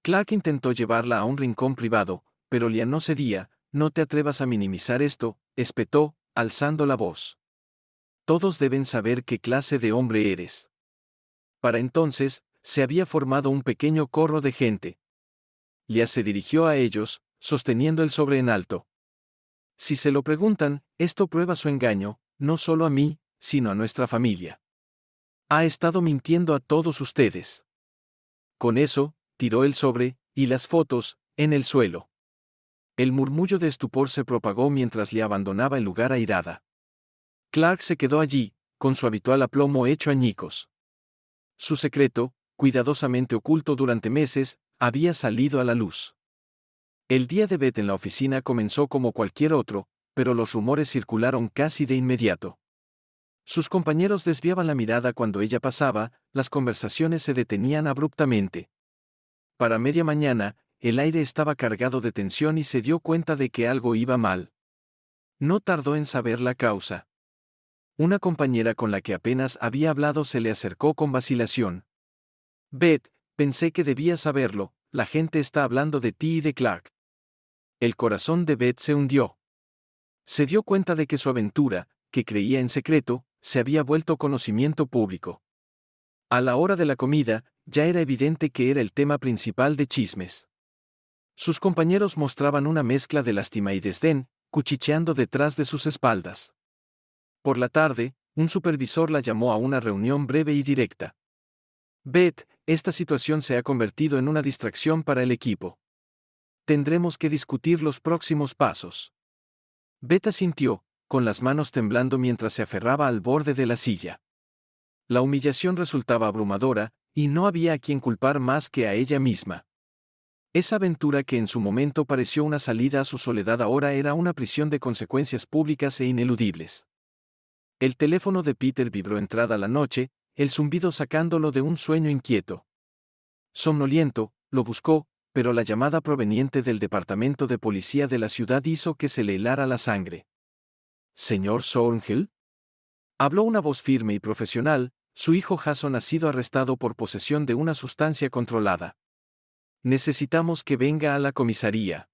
Clark intentó llevarla a un rincón privado, pero Lia no cedía. «No te atrevas a minimizar esto», espetó, alzando la voz. «Todos deben saber qué clase de hombre eres». Para entonces, se había formado un pequeño corro de gente. Leah se dirigió a ellos, sosteniendo el sobre en alto. Si se lo preguntan, esto prueba su engaño, no solo a mí, sino a nuestra familia. Ha estado mintiendo a todos ustedes. Con eso, tiró el sobre, y las fotos, en el suelo. El murmullo de estupor se propagó mientras Leah abandonaba el lugar airada. Clark se quedó allí, con su habitual aplomo hecho añicos. Su secreto, cuidadosamente oculto durante meses, había salido a la luz. El día de Beth en la oficina comenzó como cualquier otro, pero los rumores circularon casi de inmediato. Sus compañeros desviaban la mirada cuando ella pasaba, las conversaciones se detenían abruptamente. Para media mañana, el aire estaba cargado de tensión y se dio cuenta de que algo iba mal. No tardó en saber la causa. Una compañera con la que apenas había hablado se le acercó con vacilación. Beth, pensé que debías saberlo, la gente está hablando de ti y de Clark. El corazón de Beth se hundió. Se dio cuenta de que su aventura, que creía en secreto, se había vuelto conocimiento público. A la hora de la comida, ya era evidente que era el tema principal de chismes. Sus compañeros mostraban una mezcla de lástima y desdén, cuchicheando detrás de sus espaldas. Por la tarde, un supervisor la llamó a una reunión breve y directa. Beth, esta situación se ha convertido en una distracción para el equipo. Tendremos que discutir los próximos pasos. Beth asintió, con las manos temblando mientras se aferraba al borde de la silla. La humillación resultaba abrumadora, y no había a quien culpar más que a ella misma. Esa aventura que en su momento pareció una salida a su soledad ahora era una prisión de consecuencias públicas e ineludibles. El teléfono de Peter vibró entrada la noche, el zumbido sacándolo de un sueño inquieto. Somnoliento, lo buscó, pero la llamada proveniente del departamento de policía de la ciudad hizo que se le helara la sangre. ¿Señor Thornhill? Habló una voz firme y profesional. Su hijo Jason ha sido arrestado por posesión de una sustancia controlada. Necesitamos que venga a la comisaría.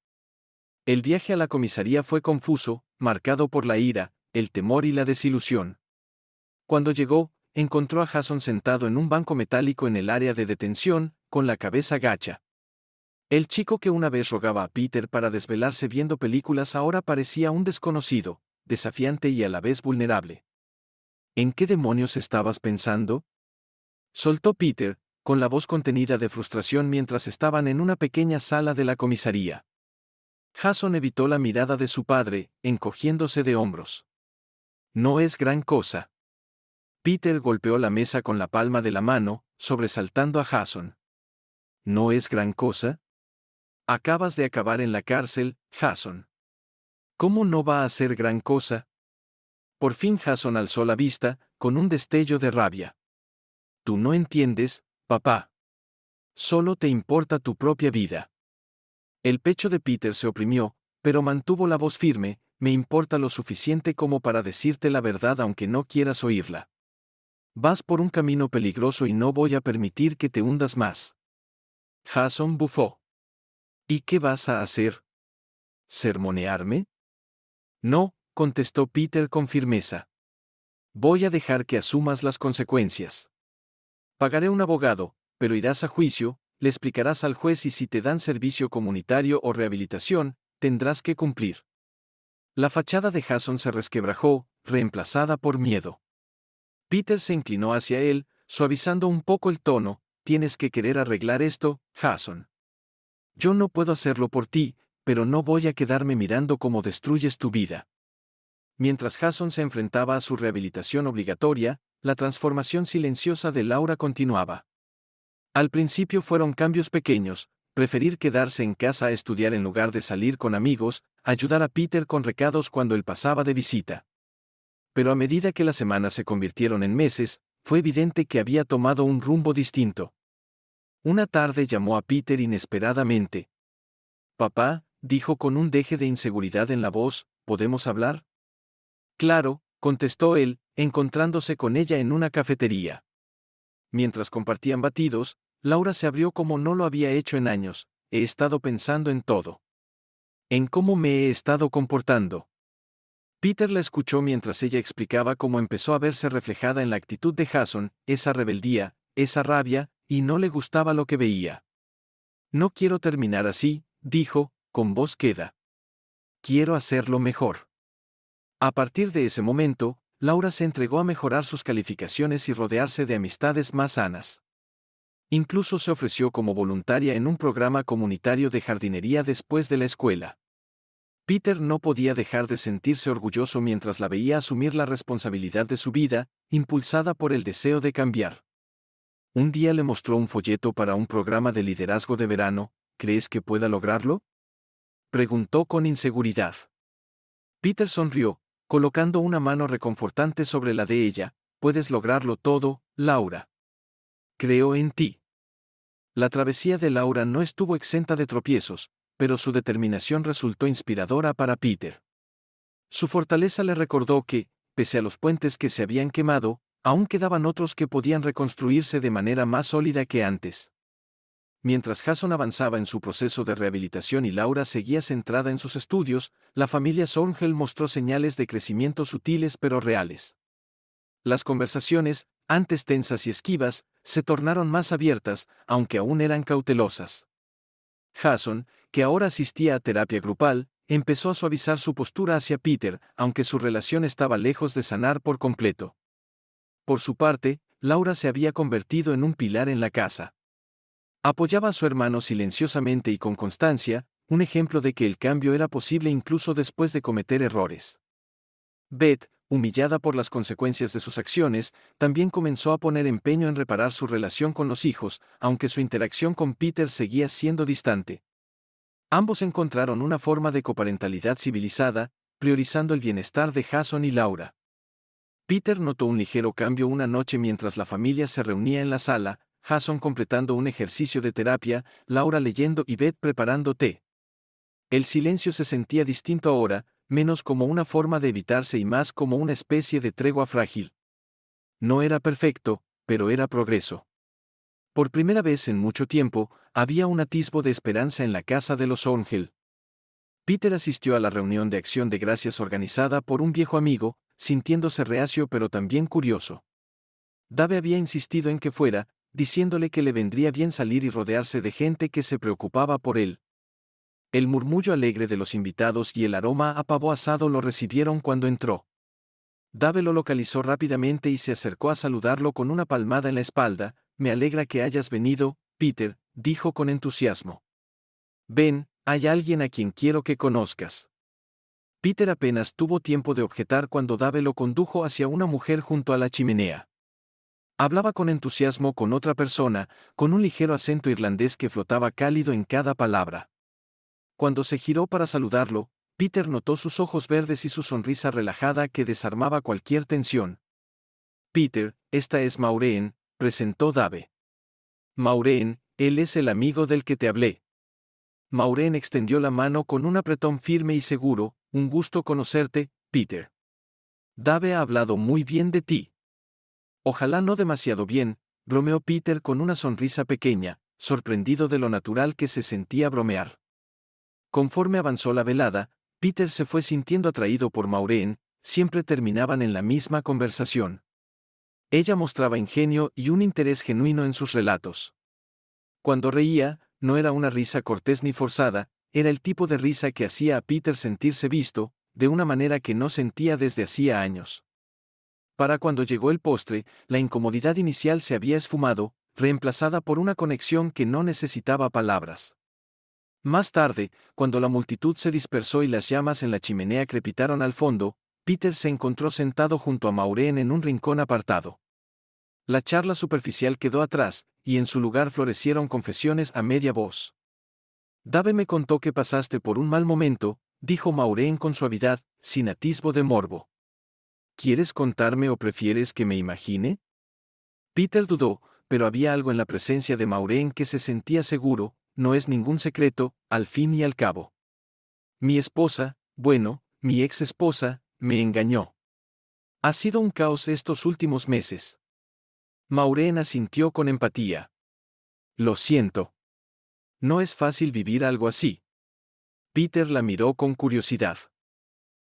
El viaje a la comisaría fue confuso, marcado por la ira, el temor y la desilusión. Cuando llegó, encontró a Jason sentado en un banco metálico en el área de detención, con la cabeza gacha. El chico que una vez rogaba a Peter para desvelarse viendo películas ahora parecía un desconocido, desafiante y a la vez vulnerable. ¿En qué demonios estabas pensando?, soltó Peter, con la voz contenida de frustración mientras estaban en una pequeña sala de la comisaría. Jason evitó la mirada de su padre, encogiéndose de hombros. No es gran cosa. Peter golpeó la mesa con la palma de la mano, sobresaltando a Jason. ¿No es gran cosa? Acabas de acabar en la cárcel, Jason. ¿Cómo no va a ser gran cosa? Por fin Jason alzó la vista, con un destello de rabia. Tú no entiendes, papá. Solo te importa tu propia vida. El pecho de Peter se oprimió, pero mantuvo la voz firme. Me importa lo suficiente como para decirte la verdad aunque no quieras oírla. Vas por un camino peligroso y no voy a permitir que te hundas más. Jason bufó. ¿Y qué vas a hacer? ¿Sermonearme? No, contestó Peter con firmeza. Voy a dejar que asumas las consecuencias. Pagaré un abogado, pero irás a juicio, le explicarás al juez y si te dan servicio comunitario o rehabilitación, tendrás que cumplir. La fachada de Jason se resquebrajó, reemplazada por miedo. Peter se inclinó hacia él, suavizando un poco el tono. Tienes que querer arreglar esto, Jason. Yo no puedo hacerlo por ti, pero no voy a quedarme mirando cómo destruyes tu vida. Mientras Jason se enfrentaba a su rehabilitación obligatoria, la transformación silenciosa de Laura continuaba. Al principio fueron cambios pequeños, preferir quedarse en casa a estudiar en lugar de salir con amigos, ayudar a Peter con recados cuando él pasaba de visita. Pero a medida que las semanas se convirtieron en meses, fue evidente que había tomado un rumbo distinto. Una tarde llamó a Peter inesperadamente. Papá, dijo con un deje de inseguridad en la voz, ¿podemos hablar? Claro, contestó él, encontrándose con ella en una cafetería. Mientras compartían batidos, Laura se abrió como no lo había hecho en años. He estado pensando en todo. En cómo me he estado comportando. Peter la escuchó mientras ella explicaba cómo empezó a verse reflejada en la actitud de Jason, esa rebeldía, esa rabia, y no le gustaba lo que veía. No quiero terminar así, dijo, con voz queda. Quiero hacerlo mejor. A partir de ese momento, Laura se entregó a mejorar sus calificaciones y rodearse de amistades más sanas. Incluso se ofreció como voluntaria en un programa comunitario de jardinería después de la escuela. Peter no podía dejar de sentirse orgulloso mientras la veía asumir la responsabilidad de su vida, impulsada por el deseo de cambiar. Un día le mostró un folleto para un programa de liderazgo de verano. ¿Crees que pueda lograrlo?, preguntó con inseguridad. Peter sonrió, colocando una mano reconfortante sobre la de ella. Puedes lograrlo todo, Laura. Creo en ti. La travesía de Laura no estuvo exenta de tropiezos, pero su determinación resultó inspiradora para Peter. Su fortaleza le recordó que, pese a los puentes que se habían quemado, aún quedaban otros que podían reconstruirse de manera más sólida que antes. Mientras Jason avanzaba en su proceso de rehabilitación y Laura seguía centrada en sus estudios, la familia Sorngel mostró señales de crecimiento sutiles pero reales. Las conversaciones, antes tensas y esquivas, se tornaron más abiertas, aunque aún eran cautelosas. Jason, que ahora asistía a terapia grupal, empezó a suavizar su postura hacia Peter, aunque su relación estaba lejos de sanar por completo. Por su parte, Laura se había convertido en un pilar en la casa. Apoyaba a su hermano silenciosamente y con constancia, un ejemplo de que el cambio era posible incluso después de cometer errores. Beth, humillada por las consecuencias de sus acciones, también comenzó a poner empeño en reparar su relación con los hijos, aunque su interacción con Peter seguía siendo distante. Ambos encontraron una forma de coparentalidad civilizada, priorizando el bienestar de Jason y Laura. Peter notó un ligero cambio una noche mientras la familia se reunía en la sala, Jason completando un ejercicio de terapia, Laura leyendo y Beth preparando té. El silencio se sentía distinto ahora, menos como una forma de evitarse y más como una especie de tregua frágil. No era perfecto, pero era progreso. Por primera vez en mucho tiempo, había un atisbo de esperanza en la casa de los Sorngel. Peter asistió a la reunión de acción de gracias organizada por un viejo amigo, sintiéndose reacio pero también curioso. Dave había insistido en que fuera, diciéndole que le vendría bien salir y rodearse de gente que se preocupaba por él. El murmullo alegre de los invitados y el aroma a pavo asado lo recibieron cuando entró. Dave lo localizó rápidamente y se acercó a saludarlo con una palmada en la espalda. Me alegra que hayas venido, Peter, dijo con entusiasmo. Ven, hay alguien a quien quiero que conozcas. Peter apenas tuvo tiempo de objetar cuando Dave lo condujo hacia una mujer junto a la chimenea. Hablaba con entusiasmo con otra persona, con un ligero acento irlandés que flotaba cálido en cada palabra. Cuando se giró para saludarlo, Peter notó sus ojos verdes y su sonrisa relajada que desarmaba cualquier tensión. Peter, esta es Maureen, presentó Dave. Maureen, él es el amigo del que te hablé. Maureen extendió la mano con un apretón firme y seguro. Un gusto conocerte, Peter. Dave ha hablado muy bien de ti. Ojalá no demasiado bien, bromeó Peter con una sonrisa pequeña, sorprendido de lo natural que se sentía bromear. Conforme avanzó la velada, Peter se fue sintiendo atraído por Maureen, siempre terminaban en la misma conversación. Ella mostraba ingenio y un interés genuino en sus relatos. Cuando reía, no era una risa cortés ni forzada, era el tipo de risa que hacía a Peter sentirse visto, de una manera que no sentía desde hacía años. Para cuando llegó el postre, la incomodidad inicial se había esfumado, reemplazada por una conexión que no necesitaba palabras. Más tarde, cuando la multitud se dispersó y las llamas en la chimenea crepitaron al fondo, Peter se encontró sentado junto a Maureen en un rincón apartado. La charla superficial quedó atrás, y en su lugar florecieron confesiones a media voz. Dave me contó que pasaste por un mal momento, dijo Maureen con suavidad, sin atisbo de morbo. ¿Quieres contarme o prefieres que me imagine? Peter dudó, pero había algo en la presencia de Maureen que se sentía seguro. No es ningún secreto, al fin y al cabo. Mi esposa, bueno, mi ex esposa, me engañó. Ha sido un caos estos últimos meses. Maureen asintió con empatía. Lo siento. No es fácil vivir algo así. Peter la miró con curiosidad.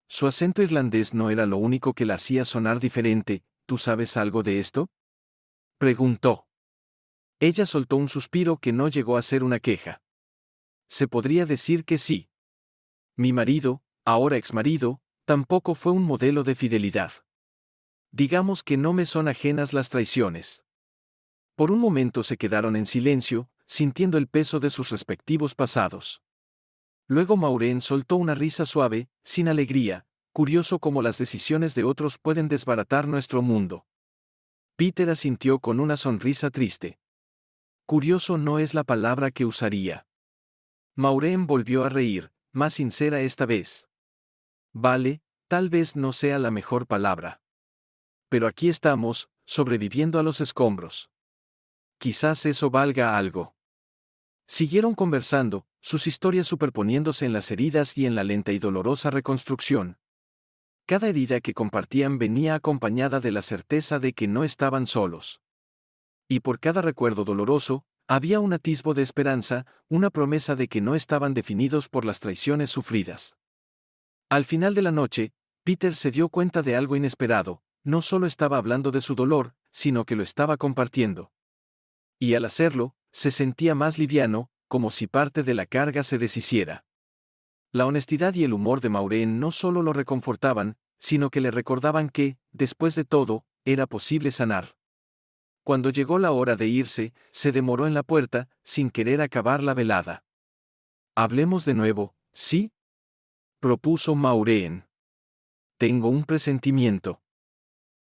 Su acento irlandés no era lo único que la hacía sonar diferente. ¿Tú sabes algo de esto?, preguntó. Ella soltó un suspiro que no llegó a ser una queja. Se podría decir que sí. Mi marido, ahora exmarido, tampoco fue un modelo de fidelidad. Digamos que no me son ajenas las traiciones. Por un momento se quedaron en silencio, sintiendo el peso de sus respectivos pasados. Luego Maureen soltó una risa suave, sin alegría, curioso cómo las decisiones de otros pueden desbaratar nuestro mundo. Peter asintió con una sonrisa triste. Curioso no es la palabra que usaría. Maureen volvió a reír, más sincera esta vez. Vale, tal vez no sea la mejor palabra. Pero aquí estamos, sobreviviendo a los escombros. Quizás eso valga algo. Siguieron conversando, sus historias superponiéndose en las heridas y en la lenta y dolorosa reconstrucción. Cada herida que compartían venía acompañada de la certeza de que no estaban solos. Y por cada recuerdo doloroso, había un atisbo de esperanza, una promesa de que no estaban definidos por las traiciones sufridas. Al final de la noche, Peter se dio cuenta de algo inesperado, no solo estaba hablando de su dolor, sino que lo estaba compartiendo. Y al hacerlo, se sentía más liviano, como si parte de la carga se deshiciera. La honestidad y el humor de Maureen no solo lo reconfortaban, sino que le recordaban que, después de todo, era posible sanar. Cuando llegó la hora de irse, se demoró en la puerta, sin querer acabar la velada. «Hablemos de nuevo, ¿sí?», propuso Maureen. «Tengo un presentimiento».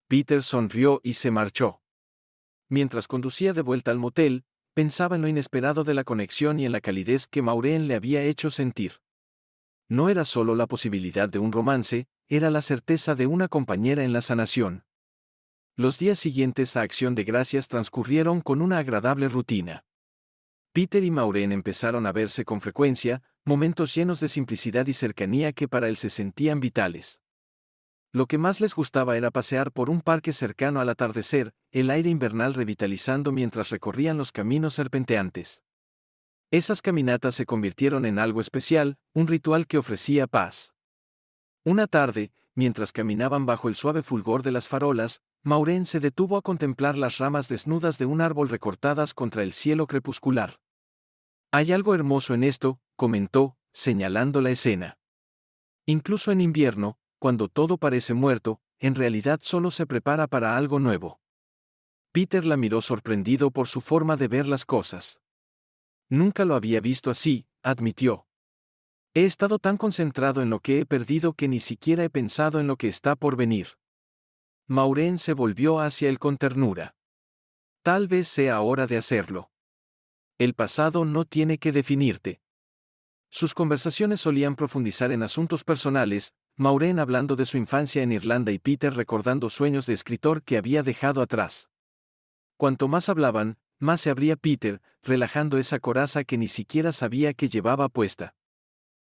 Peter sonrió y se marchó. Mientras conducía de vuelta al motel, pensaba en lo inesperado de la conexión y en la calidez que Maureen le había hecho sentir. No era solo la posibilidad de un romance, era la certeza de una compañera en la sanación. Los días siguientes a Acción de Gracias transcurrieron con una agradable rutina. Peter y Maureen empezaron a verse con frecuencia, momentos llenos de simplicidad y cercanía que para él se sentían vitales. Lo que más les gustaba era pasear por un parque cercano al atardecer, el aire invernal revitalizando mientras recorrían los caminos serpenteantes. Esas caminatas se convirtieron en algo especial, un ritual que ofrecía paz. Una tarde, mientras caminaban bajo el suave fulgor de las farolas, Maureen se detuvo a contemplar las ramas desnudas de un árbol recortadas contra el cielo crepuscular. «Hay algo hermoso en esto», comentó, señalando la escena. «Incluso en invierno, cuando todo parece muerto, en realidad solo se prepara para algo nuevo». Peter la miró sorprendido por su forma de ver las cosas. «Nunca lo había visto así», admitió. «He estado tan concentrado en lo que he perdido que ni siquiera he pensado en lo que está por venir». Maureen se volvió hacia él con ternura. «Tal vez sea hora de hacerlo. El pasado no tiene que definirte». Sus conversaciones solían profundizar en asuntos personales, Maureen hablando de su infancia en Irlanda y Peter recordando sueños de escritor que había dejado atrás. Cuanto más hablaban, más se abría Peter, relajando esa coraza que ni siquiera sabía que llevaba puesta.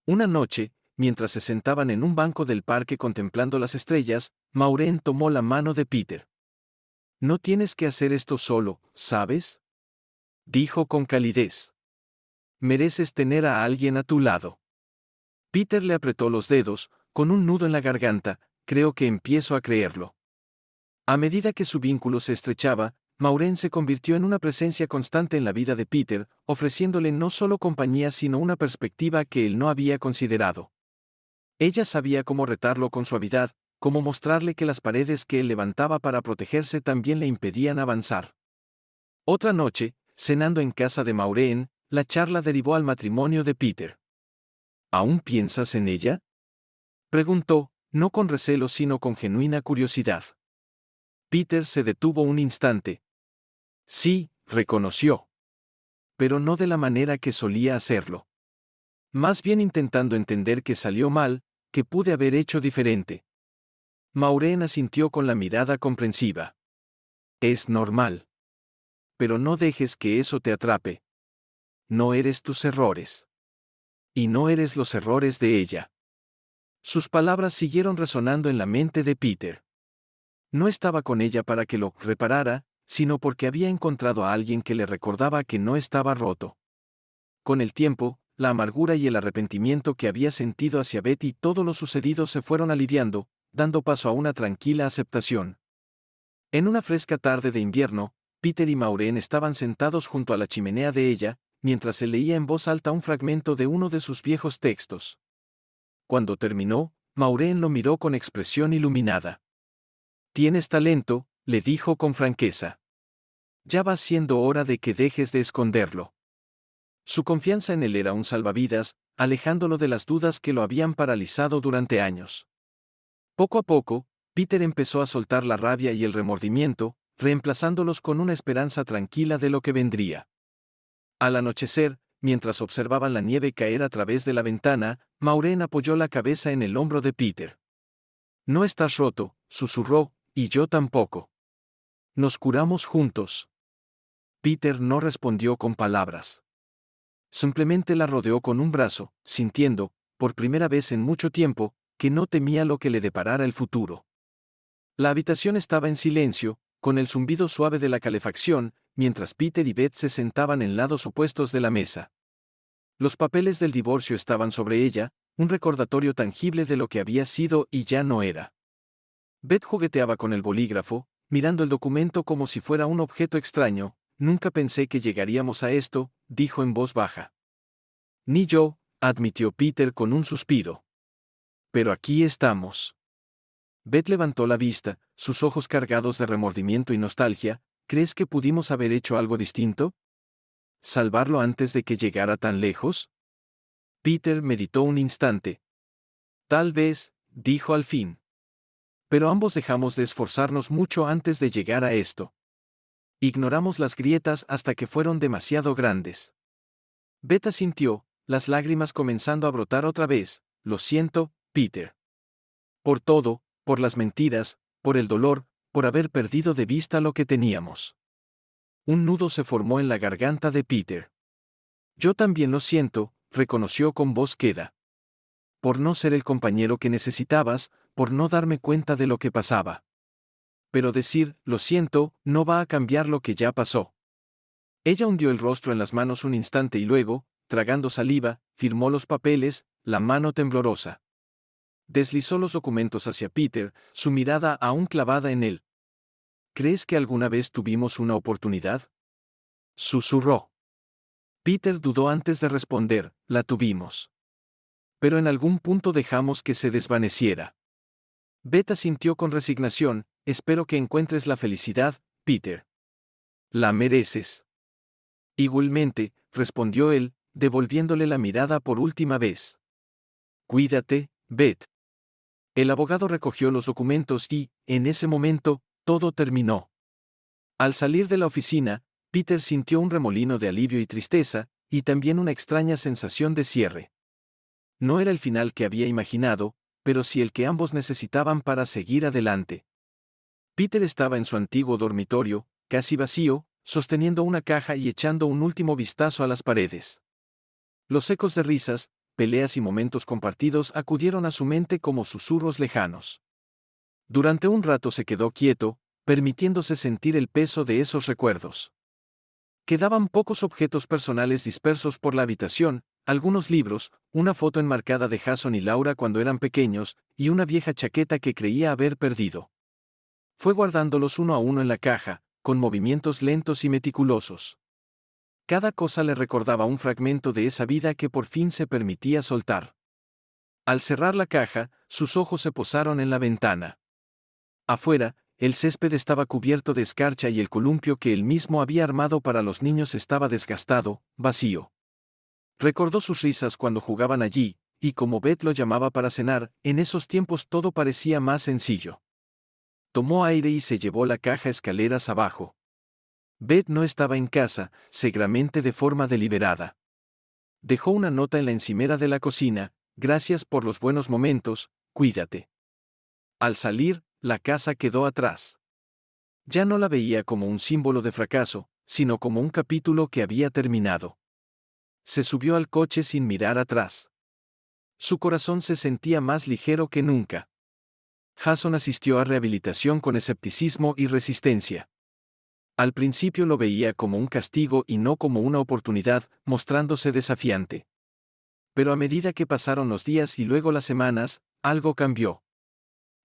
Una noche, mientras se sentaban en un banco del parque contemplando las estrellas, Maureen tomó la mano de Peter. «No tienes que hacer esto solo, ¿sabes?», dijo con calidez. «Mereces tener a alguien a tu lado». Peter le apretó los dedos, con un nudo en la garganta. «Creo que empiezo a creerlo». A medida que su vínculo se estrechaba, Maureen se convirtió en una presencia constante en la vida de Peter, ofreciéndole no solo compañía sino una perspectiva que él no había considerado. Ella sabía cómo retarlo con suavidad, cómo mostrarle que las paredes que él levantaba para protegerse también le impedían avanzar. Otra noche, cenando en casa de Maureen, la charla derivó al matrimonio de Peter. «¿Aún piensas en ella?», preguntó, no con recelo sino con genuina curiosidad. Peter se detuvo un instante. «Sí», reconoció. Pero no de la manera que solía hacerlo. Más bien intentando entender qué salió mal, qué pude haber hecho diferente. Maureen asintió con la mirada comprensiva. «Es normal. Pero no dejes que eso te atrape. No eres tus errores. Y no eres los errores de ella». Sus palabras siguieron resonando en la mente de Peter. No estaba con ella para que lo reparara, sino porque había encontrado a alguien que le recordaba que no estaba roto. Con el tiempo, la amargura y el arrepentimiento que había sentido hacia Betty y todo lo sucedido se fueron aliviando, dando paso a una tranquila aceptación. En una fresca tarde de invierno, Peter y Maureen estaban sentados junto a la chimenea de ella, mientras él leía en voz alta un fragmento de uno de sus viejos textos. Cuando terminó, Maureen lo miró con expresión iluminada. «Tienes talento», le dijo con franqueza. «Ya va siendo hora de que dejes de esconderlo». Su confianza en él era un salvavidas, alejándolo de las dudas que lo habían paralizado durante años. Poco a poco, Peter empezó a soltar la rabia y el remordimiento, reemplazándolos con una esperanza tranquila de lo que vendría. Al anochecer, mientras observaban la nieve caer a través de la ventana, Maureen apoyó la cabeza en el hombro de Peter. «No estás roto», susurró, «y yo tampoco. Nos curamos juntos». Peter no respondió con palabras. Simplemente la rodeó con un brazo, sintiendo, por primera vez en mucho tiempo, que no temía lo que le deparara el futuro. La habitación estaba en silencio, con el zumbido suave de la calefacción, mientras Peter y Beth se sentaban en lados opuestos de la mesa. Los papeles del divorcio estaban sobre ella, un recordatorio tangible de lo que había sido y ya no era. Beth jugueteaba con el bolígrafo, mirando el documento como si fuera un objeto extraño. «Nunca pensé que llegaríamos a esto», dijo en voz baja. «Ni yo», admitió Peter con un suspiro. «Pero aquí estamos». Beth levantó la vista, sus ojos cargados de remordimiento y nostalgia. «¿Crees que pudimos haber hecho algo distinto? ¿Salvarlo antes de que llegara tan lejos?» Peter meditó un instante. «Tal vez», dijo al fin. «Pero ambos dejamos de esforzarnos mucho antes de llegar a esto. Ignoramos las grietas hasta que fueron demasiado grandes». Beth asintió, las lágrimas comenzando a brotar otra vez. «Lo siento, Peter. Por todo, por las mentiras, por el dolor, por haber perdido de vista lo que teníamos». Un nudo se formó en la garganta de Peter. «Yo también lo siento», reconoció con voz queda. «Por no ser el compañero que necesitabas, por no darme cuenta de lo que pasaba. Pero decir, lo siento, no va a cambiar lo que ya pasó». Ella hundió el rostro en las manos un instante y luego, tragando saliva, firmó los papeles, la mano temblorosa. Deslizó los documentos hacia Peter, su mirada aún clavada en él. «¿Crees que alguna vez tuvimos una oportunidad?», susurró. Peter dudó antes de responder. «La tuvimos. Pero en algún punto dejamos que se desvaneciera». Beth asintió con resignación. «Espero que encuentres la felicidad, Peter. La mereces». «Igualmente», respondió él, devolviéndole la mirada por última vez. «Cuídate, Beth». El abogado recogió los documentos y, en ese momento, todo terminó. Al salir de la oficina, Peter sintió un remolino de alivio y tristeza, y también una extraña sensación de cierre. No era el final que había imaginado, pero sí el que ambos necesitaban para seguir adelante. Peter estaba en su antiguo dormitorio, casi vacío, sosteniendo una caja y echando un último vistazo a las paredes. Los ecos de risas, peleas y momentos compartidos acudieron a su mente como susurros lejanos. Durante un rato se quedó quieto, permitiéndose sentir el peso de esos recuerdos. Quedaban pocos objetos personales dispersos por la habitación, algunos libros, una foto enmarcada de Jason y Laura cuando eran pequeños, y una vieja chaqueta que creía haber perdido. Fue guardándolos uno a uno en la caja, con movimientos lentos y meticulosos. Cada cosa le recordaba un fragmento de esa vida que por fin se permitía soltar. Al cerrar la caja, sus ojos se posaron en la ventana. Afuera, el césped estaba cubierto de escarcha y el columpio que él mismo había armado para los niños estaba desgastado, vacío. Recordó sus risas cuando jugaban allí, y como Beth lo llamaba para cenar, en esos tiempos todo parecía más sencillo. Tomó aire y se llevó la caja escaleras abajo. Beth no estaba en casa, seguramente de forma deliberada. Dejó una nota en la encimera de la cocina: «Gracias por los buenos momentos, cuídate». Al salir, la casa quedó atrás. Ya no la veía como un símbolo de fracaso, sino como un capítulo que había terminado. Se subió al coche sin mirar atrás. Su corazón se sentía más ligero que nunca. Jason asistió a rehabilitación con escepticismo y resistencia. Al principio lo veía como un castigo y no como una oportunidad, mostrándose desafiante. Pero a medida que pasaron los días y luego las semanas, algo cambió.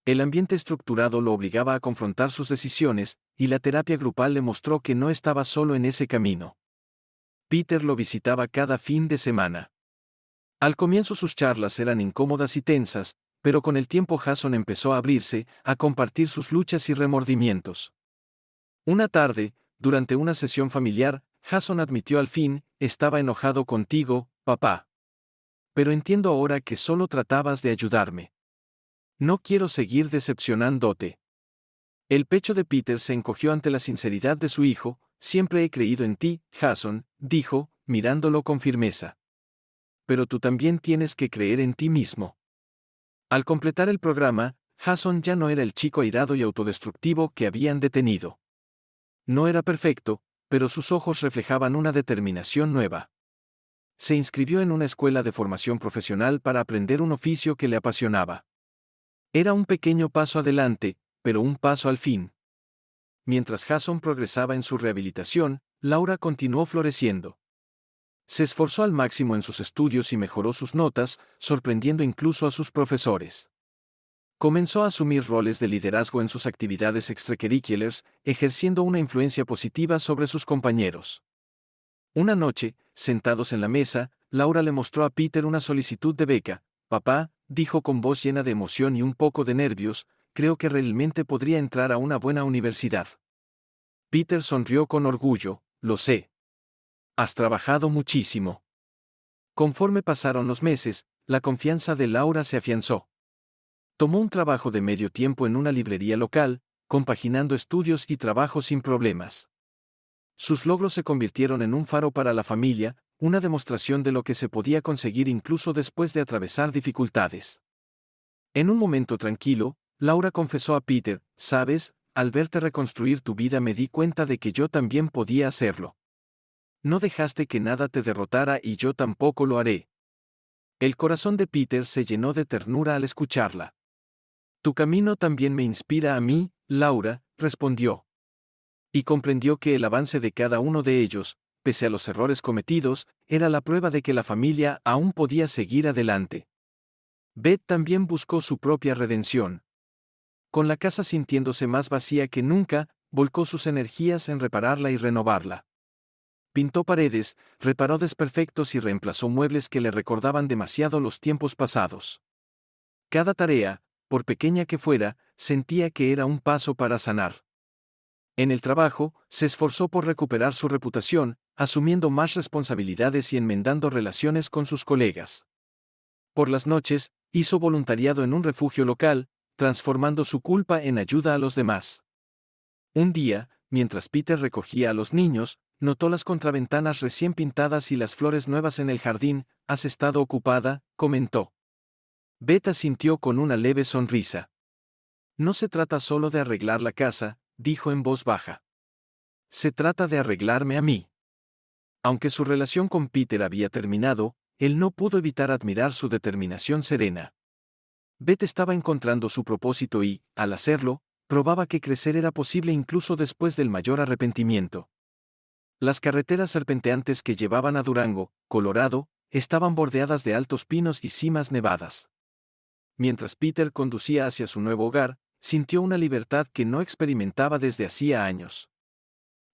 El ambiente estructurado lo obligaba a confrontar sus decisiones, y la terapia grupal le mostró que no estaba solo en ese camino. Peter lo visitaba cada fin de semana. Al comienzo sus charlas eran incómodas y tensas, pero con el tiempo Jason empezó a abrirse, a compartir sus luchas y remordimientos. Una tarde, durante una sesión familiar, Jason admitió al fin: estaba enojado contigo, papá. Pero entiendo ahora que solo tratabas de ayudarme. No quiero seguir decepcionándote. El pecho de Peter se encogió ante la sinceridad de su hijo. Siempre he creído en ti, Jason, dijo, mirándolo con firmeza. Pero tú también tienes que creer en ti mismo. Al completar el programa, Jason ya no era el chico airado y autodestructivo que habían detenido. No era perfecto, pero sus ojos reflejaban una determinación nueva. Se inscribió en una escuela de formación profesional para aprender un oficio que le apasionaba. Era un pequeño paso adelante, pero un paso al fin. Mientras Jason progresaba en su rehabilitación, Laura continuó floreciendo. Se esforzó al máximo en sus estudios y mejoró sus notas, sorprendiendo incluso a sus profesores. Comenzó a asumir roles de liderazgo en sus actividades extracurriculares, ejerciendo una influencia positiva sobre sus compañeros. Una noche, sentados en la mesa, Laura le mostró a Peter una solicitud de beca. Papá, dijo con voz llena de emoción y un poco de nervios, creo que realmente podría entrar a una buena universidad. Peter sonrió con orgullo. Lo sé. Has trabajado muchísimo. Conforme pasaron los meses, la confianza de Laura se afianzó. Tomó un trabajo de medio tiempo en una librería local, compaginando estudios y trabajo sin problemas. Sus logros se convirtieron en un faro para la familia, una demostración de lo que se podía conseguir incluso después de atravesar dificultades. En un momento tranquilo, Laura confesó a Peter: «Sabes, al verte reconstruir tu vida me di cuenta de que yo también podía hacerlo. No dejaste que nada te derrotara y yo tampoco lo haré». El corazón de Peter se llenó de ternura al escucharla. «Tu camino también me inspira a mí, Laura», respondió. Y comprendió que el avance de cada uno de ellos, pese a los errores cometidos, era la prueba de que la familia aún podía seguir adelante. Beth también buscó su propia redención. Con la casa sintiéndose más vacía que nunca, volcó sus energías en repararla y renovarla. Pintó paredes, reparó desperfectos y reemplazó muebles que le recordaban demasiado los tiempos pasados. Cada tarea, por pequeña que fuera, sentía que era un paso para sanar. En el trabajo, se esforzó por recuperar su reputación, asumiendo más responsabilidades y enmendando relaciones con sus colegas. Por las noches, hizo voluntariado en un refugio local, transformando su culpa en ayuda a los demás. Un día, mientras Peter recogía a los niños, notó las contraventanas recién pintadas y las flores nuevas en el jardín. «¿Has estado ocupada?», comentó. Beth asintió con una leve sonrisa. «No se trata solo de arreglar la casa», dijo en voz baja. «Se trata de arreglarme a mí». Aunque su relación con Peter había terminado, él no pudo evitar admirar su determinación serena. Beth estaba encontrando su propósito y, al hacerlo, probaba que crecer era posible incluso después del mayor arrepentimiento. Las carreteras serpenteantes que llevaban a Durango, Colorado, estaban bordeadas de altos pinos y cimas nevadas. Mientras Peter conducía hacia su nuevo hogar, sintió una libertad que no experimentaba desde hacía años.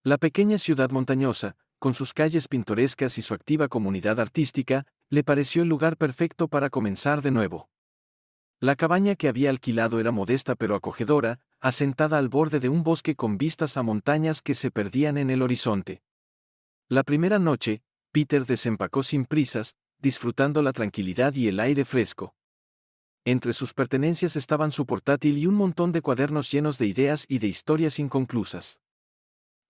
La pequeña ciudad montañosa, con sus calles pintorescas y su activa comunidad artística, le pareció el lugar perfecto para comenzar de nuevo. La cabaña que había alquilado era modesta pero acogedora, asentada al borde de un bosque con vistas a montañas que se perdían en el horizonte. La primera noche, Peter desempacó sin prisas, disfrutando la tranquilidad y el aire fresco. Entre sus pertenencias estaban su portátil y un montón de cuadernos llenos de ideas y de historias inconclusas.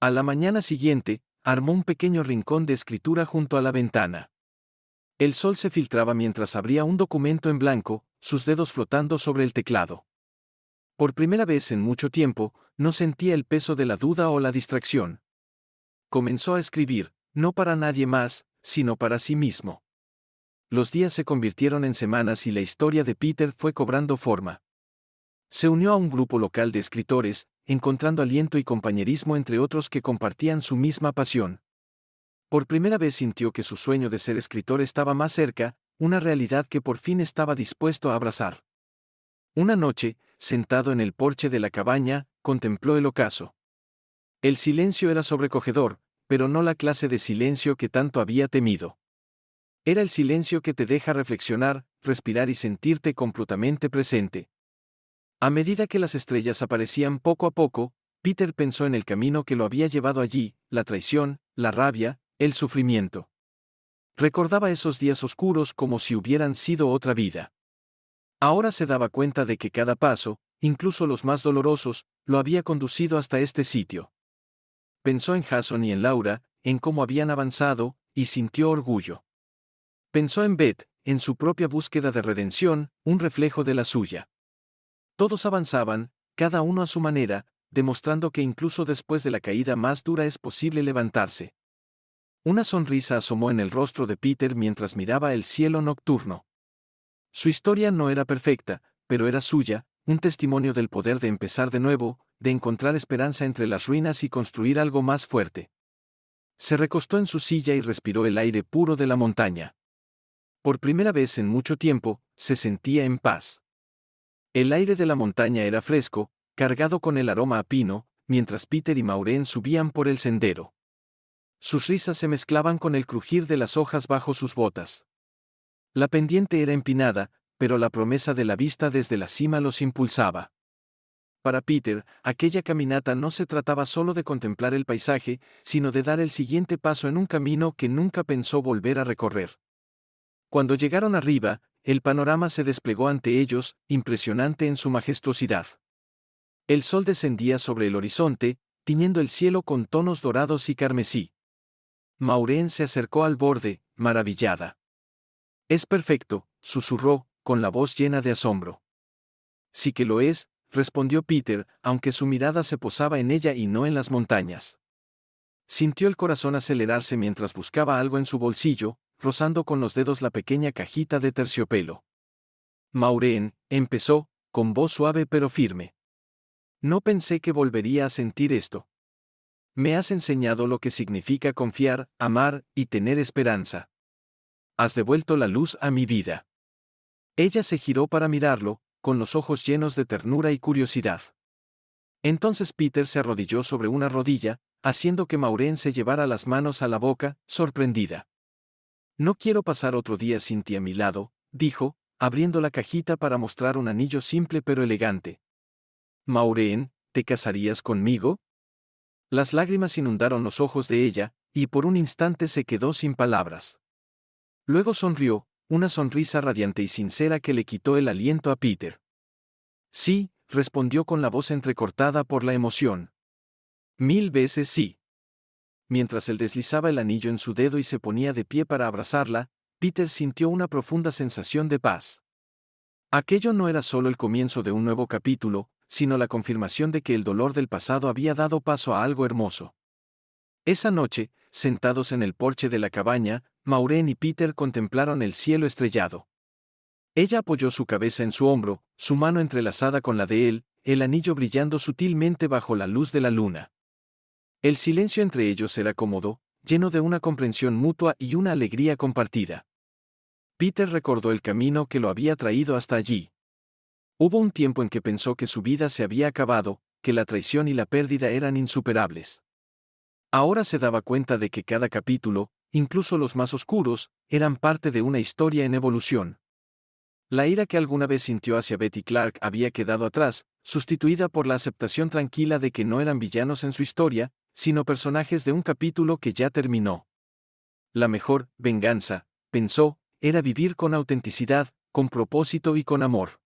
A la mañana siguiente, armó un pequeño rincón de escritura junto a la ventana. El sol se filtraba mientras abría un documento en blanco, sus dedos flotando sobre el teclado. Por primera vez en mucho tiempo, no sentía el peso de la duda o la distracción. Comenzó a escribir, no para nadie más, sino para sí mismo. Los días se convirtieron en semanas y la historia de Peter fue cobrando forma. Se unió a un grupo local de escritores, encontrando aliento y compañerismo entre otros que compartían su misma pasión. Por primera vez sintió que su sueño de ser escritor estaba más cerca, una realidad que por fin estaba dispuesto a abrazar. Una noche, sentado en el porche de la cabaña, contempló el ocaso. El silencio era sobrecogedor, pero no la clase de silencio que tanto había temido. Era el silencio que te deja reflexionar, respirar y sentirte completamente presente. A medida que las estrellas aparecían poco a poco, Peter pensó en el camino que lo había llevado allí, la traición, la rabia, el sufrimiento. Recordaba esos días oscuros como si hubieran sido otra vida. Ahora se daba cuenta de que cada paso, incluso los más dolorosos, lo había conducido hasta este sitio. Pensó en Jason y en Laura, en cómo habían avanzado, y sintió orgullo. Pensó en Beth, en su propia búsqueda de redención, un reflejo de la suya. Todos avanzaban, cada uno a su manera, demostrando que incluso después de la caída más dura es posible levantarse. Una sonrisa asomó en el rostro de Peter mientras miraba el cielo nocturno. Su historia no era perfecta, pero era suya, un testimonio del poder de empezar de nuevo, de encontrar esperanza entre las ruinas y construir algo más fuerte. Se recostó en su silla y respiró el aire puro de la montaña. Por primera vez en mucho tiempo, se sentía en paz. El aire de la montaña era fresco, cargado con el aroma a pino, mientras Peter y Maureen subían por el sendero. Sus risas se mezclaban con el crujir de las hojas bajo sus botas. La pendiente era empinada, pero la promesa de la vista desde la cima los impulsaba. Para Peter, aquella caminata no se trataba solo de contemplar el paisaje, sino de dar el siguiente paso en un camino que nunca pensó volver a recorrer. Cuando llegaron arriba, el panorama se desplegó ante ellos, impresionante en su majestuosidad. El sol descendía sobre el horizonte, tiñendo el cielo con tonos dorados y carmesí. Maureen se acercó al borde, maravillada. «Es perfecto», susurró, con la voz llena de asombro. «Sí que lo es», respondió Peter, aunque su mirada se posaba en ella y no en las montañas. Sintió el corazón acelerarse mientras buscaba algo en su bolsillo, rozando con los dedos la pequeña cajita de terciopelo. «Maureen», empezó, con voz suave pero firme. «No pensé que volvería a sentir esto. Me has enseñado lo que significa confiar, amar y tener esperanza. Has devuelto la luz a mi vida». Ella se giró para mirarlo, con los ojos llenos de ternura y curiosidad. Entonces Peter se arrodilló sobre una rodilla, haciendo que Maureen se llevara las manos a la boca, sorprendida. «No quiero pasar otro día sin ti a mi lado», dijo, abriendo la cajita para mostrar un anillo simple pero elegante. «Maureen, ¿te casarías conmigo?». Las lágrimas inundaron los ojos de ella, y por un instante se quedó sin palabras. Luego sonrió, una sonrisa radiante y sincera que le quitó el aliento a Peter. «Sí», respondió con la voz entrecortada por la emoción. «1000 veces sí». Mientras él deslizaba el anillo en su dedo y se ponía de pie para abrazarla, Peter sintió una profunda sensación de paz. Aquello no era solo el comienzo de un nuevo capítulo, sino la confirmación de que el dolor del pasado había dado paso a algo hermoso. Esa noche, sentados en el porche de la cabaña, Maureen y Peter contemplaron el cielo estrellado. Ella apoyó su cabeza en su hombro, su mano entrelazada con la de él, el anillo brillando sutilmente bajo la luz de la luna. El silencio entre ellos era cómodo, lleno de una comprensión mutua y una alegría compartida. Peter recordó el camino que lo había traído hasta allí. Hubo un tiempo en que pensó que su vida se había acabado, que la traición y la pérdida eran insuperables. Ahora se daba cuenta de que cada capítulo, incluso los más oscuros, eran parte de una historia en evolución. La ira que alguna vez sintió hacia Betty Clark había quedado atrás, sustituida por la aceptación tranquila de que no eran villanos en su historia, sino personajes de un capítulo que ya terminó. La mejor venganza, pensó, era vivir con autenticidad, con propósito y con amor.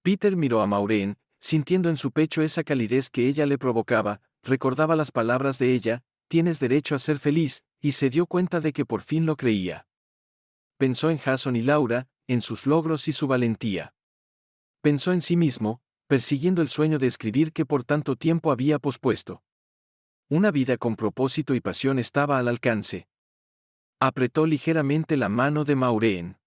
Peter miró a Maureen, sintiendo en su pecho esa calidez que ella le provocaba, recordaba las palabras de ella, «tienes derecho a ser feliz», y se dio cuenta de que por fin lo creía. Pensó en Jason y Laura, en sus logros y su valentía. Pensó en sí mismo, persiguiendo el sueño de escribir que por tanto tiempo había pospuesto. Una vida con propósito y pasión estaba al alcance. Apretó ligeramente la mano de Maureen.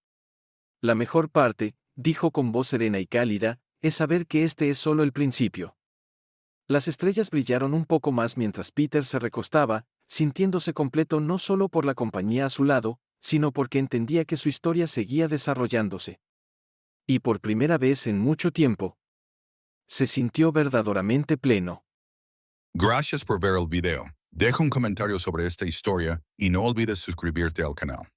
«La mejor parte», dijo con voz serena y cálida, «es saber que este es solo el principio». Las estrellas brillaron un poco más mientras Peter se recostaba, sintiéndose completo no solo por la compañía a su lado, sino porque entendía que su historia seguía desarrollándose. Y por primera vez en mucho tiempo, Se sintió verdaderamente pleno. Gracias por ver el video. Deja un comentario sobre esta historia y no olvides suscribirte al canal.